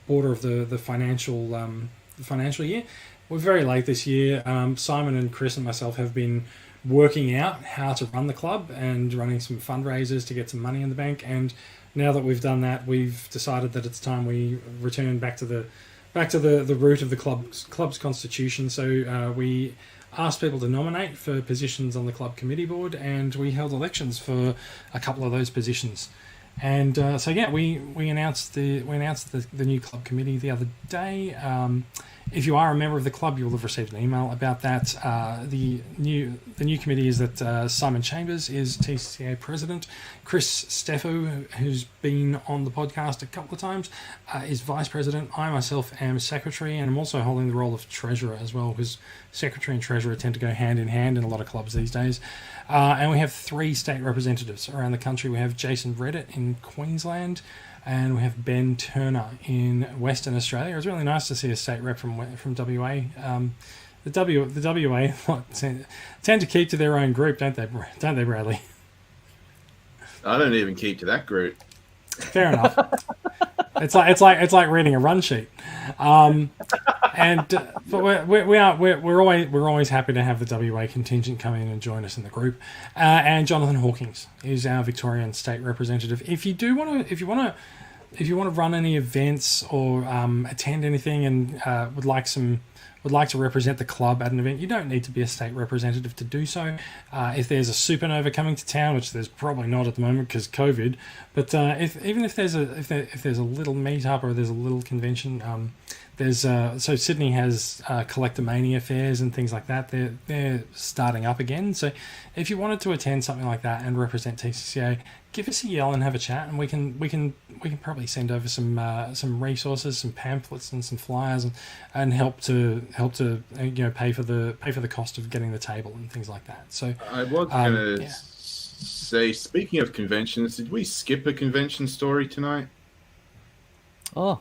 border of the financial year. We're very late this year. Simon and Chris and myself have been working out how to run the club and running some fundraisers to get some money in the bank. And now that we've done that, we've decided that it's time we return back to the root of the club's constitution. So we asked people to nominate for positions on the club committee board, and we held elections for a couple of those positions. And so yeah, we announced the new club committee the other day. If you are a member of the club, you will have received an email about that. The new committee is that Simon Chambers is TCCA president. Chris Steffo, who's been on the podcast a couple of times, is vice president. I myself am secretary, and I'm also holding the role of treasurer as well, because secretary and treasurer tend to go hand in hand in a lot of clubs these days. And we have 3 state representatives around the country. We have Jason Reddit in Queensland, and we have Ben Turner in Western Australia. It's really nice to see a state rep from WA. The WA tend to keep to their own group, don't they, Bradley? I don't even keep to that group. Fair enough. It's like reading a run sheet. But we're always happy to have the WA contingent come in and join us in the group. And Jonathan Hawkins is our Victorian state representative. If you want to run any events or attend anything and would like to represent the club at an event, you don't need to be a state representative to do so. If there's a supernova coming to town, which there's probably not at the moment because COVID, but if there's a little meetup or there's a little convention, so Sydney has Collectomania fairs and things like that. They're starting up again. So if you wanted to attend something like that and represent TCCA, give us a yell and have a chat, and we can probably send over some resources, some pamphlets, and some flyers, and help to pay for the cost of getting the table and things like that. So I was going to say, speaking of conventions, did we skip a convention story tonight? Oh,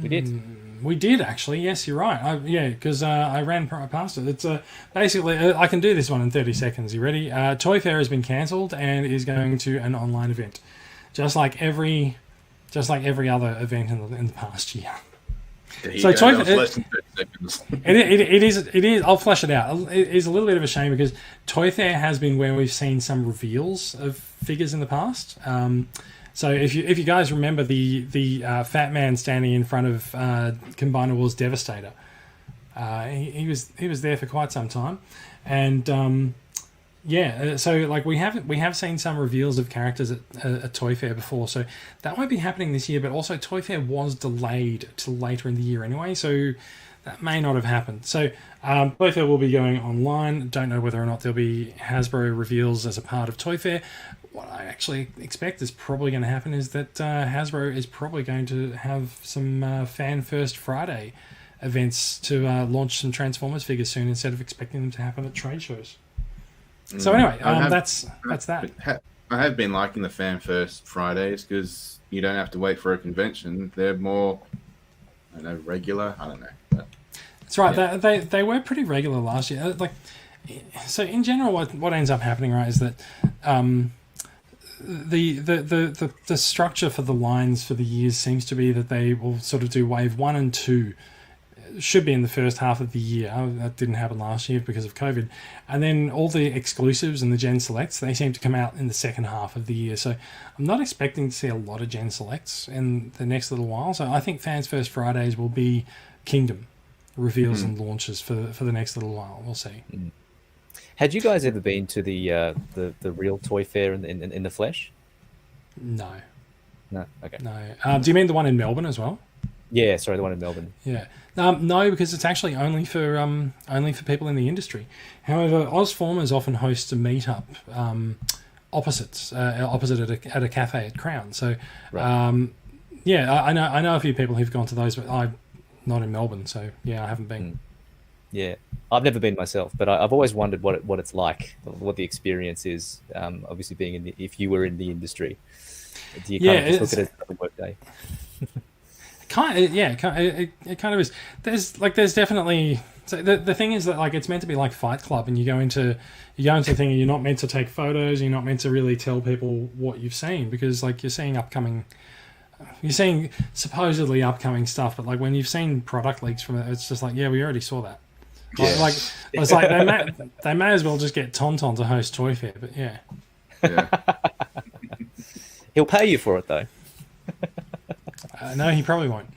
we did. We did, actually. Yes, you're right. Because I ran past it. It's basically, I can do this one in 30 seconds. You ready? Toy Fair has been cancelled and is going to an online event, just like every other event in the past year. So Toy Fair, less than 30 seconds. It is. I'll flesh it out. It is a little bit of a shame because Toy Fair has been where we've seen some reveals of figures in the past. So if you guys remember the fat man standing in front of Combiner Wars Devastator, he was there for quite some time, and so like we have seen some reveals of characters at Toy Fair before, so that won't be happening this year. But also Toy Fair was delayed till later in the year anyway, so that may not have happened. So Toy Fair will be going online. Don't know whether or not there'll be Hasbro reveals as a part of Toy Fair. What I actually expect is probably going to happen is that Hasbro is probably going to have some Fan First Friday events to launch some Transformers figures soon, instead of expecting them to happen at trade shows. So anyway, that's that. I have been liking the Fan First Fridays because you don't have to wait for a convention. They're more, I don't know, regular. I don't know. But, that's right. Yeah. They were pretty regular last year. So in general, what ends up happening, right, is that the structure for the lines for the years seems to be that they will sort of do wave 1 and 2 should be in the first half of the year. That didn't happen last year because of COVID. And then all the exclusives and the Gen Selects, they seem to come out in the second half of the year. So I'm not expecting to see a lot of Gen Selects in the next little while. So I think Fans First Fridays will be Kingdom reveals and launches for the next little while. We'll see. Had you guys ever been to the real toy fair in the flesh? No. No. Okay. No. Do you mean the one in Melbourne as well? Yeah, sorry, the one in Melbourne. Yeah. No, because it's actually only for people in the industry. However, Ozformers often hosts a meetup opposite at a cafe at Crown. So, Right. yeah, I know a few people who've gone to those, but I'm not in Melbourne, so yeah, I haven't been. Yeah, I've never been myself, but I've always wondered what it's like, what the experience is. Obviously, being if you were in the industry, do you kind of just look at it as another work day? It kind of is. There's definitely. So the thing is that like it's meant to be like Fight Club, and you go into the thing, and you're not meant to take photos. You're not meant to really tell people what you've seen because like you're seeing supposedly upcoming stuff, but like when you've seen product leaks from it, it's just like we already saw that. Yeah. Like it's like they may as well just get Tonton to host Toy Fair, but yeah. He'll pay you for it though. No, he probably won't.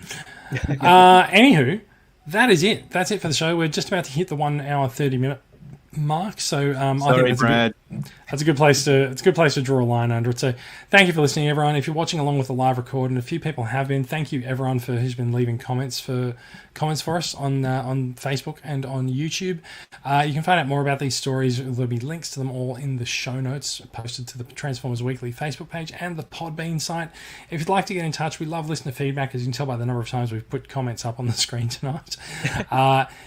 Anywho, that is it. That's it for the show. We're just about to hit the 1 hour 30-minute mark. So I think Brad. that's a good place to draw a line under it. So thank you for listening, everyone. If you're watching along with the live record, and a few people have been, thank you everyone who's been leaving comments for us on Facebook and on YouTube. You can find out more about these stories. There'll be links to them all in the show notes posted to the Transformers Weekly Facebook page and the Podbean site. If you'd like to get in touch, we love listener feedback, as you can tell by the number of times we've put comments up on the screen tonight.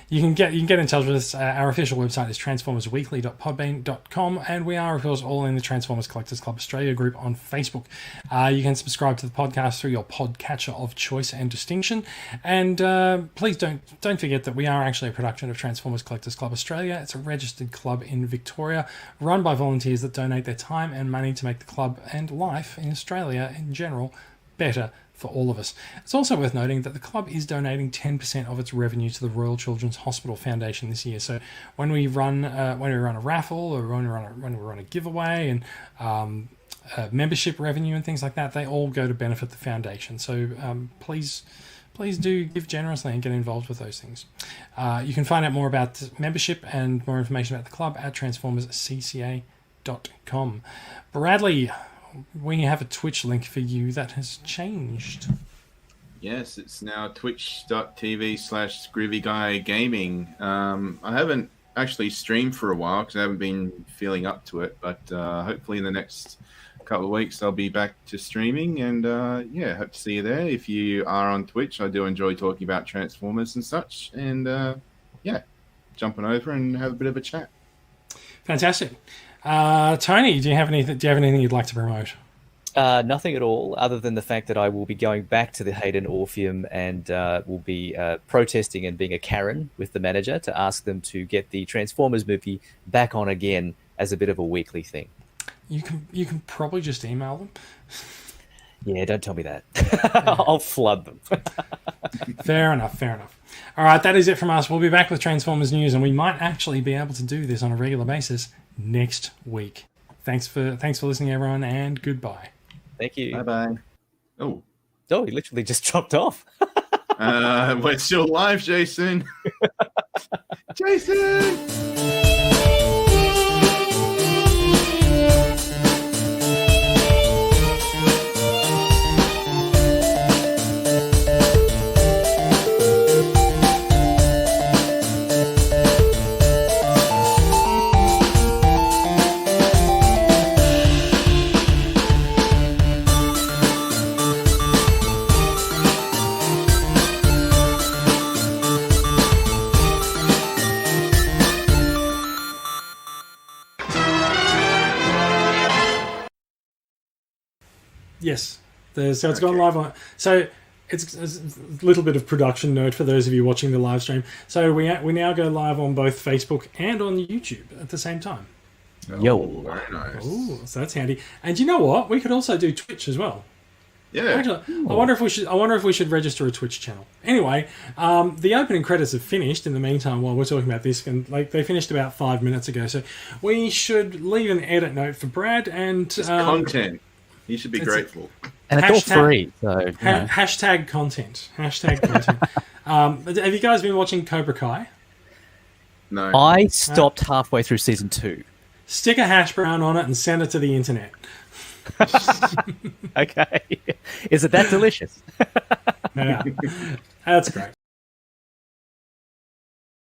You can get in touch with us. Our official website is transformersweekly.podbean.com, and we are, of course, all in the Transformers Collectors Club Australia group on Facebook. You can subscribe to the podcast through your podcatcher of choice and distinction, and please don't forget that we are actually a production of Transformers Collectors Club Australia. It's a registered club in Victoria, run by volunteers that donate their time and money to make the club and life in Australia in general better for all of us. It's also worth noting that the club is donating 10% of its revenue to the Royal Children's Hospital Foundation this year. So when we run a raffle, or when we run a giveaway, and membership revenue and things like that, they all go to benefit the foundation. So please do give generously and get involved with those things. You can find out more about membership and more information about the club at transformerscca.com. Bradley, we have a Twitch link for you that has changed. Yes, it's now twitch.tv/ScroovyGuyGaming. I haven't actually streamed for a while because I haven't been feeling up to it, but hopefully in the next couple of weeks I'll be back to streaming, and hope to see you there. If you are on Twitch, I do enjoy talking about Transformers and such, and jumping over and have a bit of a chat. Fantastic. Tony, do you have anything you'd like to promote? Nothing at all, other than the fact that I will be going back to the Hayden Orpheum and will be protesting and being a Karen with the manager to ask them to get the Transformers movie back on again as a bit of a weekly thing. You can probably just email them. Yeah, don't tell me that. I'll flood them. Fair enough. All right, that is it from us. We'll be back with Transformers news, and we might actually be able to do this on a regular basis next week. Thanks for listening, everyone, and goodbye. Thank you. Bye-bye. Oh, he literally just dropped off. We're still live, Jason. Jason! Yes. So it's gone live on. So it's a little bit of production note for those of you watching the live stream. So we now go live on both Facebook and on YouTube at the same time. Yo. Very nice. Oh, so that's handy. And you know what? We could also do Twitch as well. Yeah. Actually, I wonder if we should register a Twitch channel. Anyway, the opening credits have finished in the meantime while we're talking about this, and they finished about 5 minutes ago. So we should leave an edit note for Brad and It's content. You should be grateful. And it's all free. So, hashtag content. Have you guys been watching Cobra Kai? No. I stopped halfway through season 2. Stick a hash brown on it and send it to the internet. Okay. Is it that delicious? Yeah. That's great.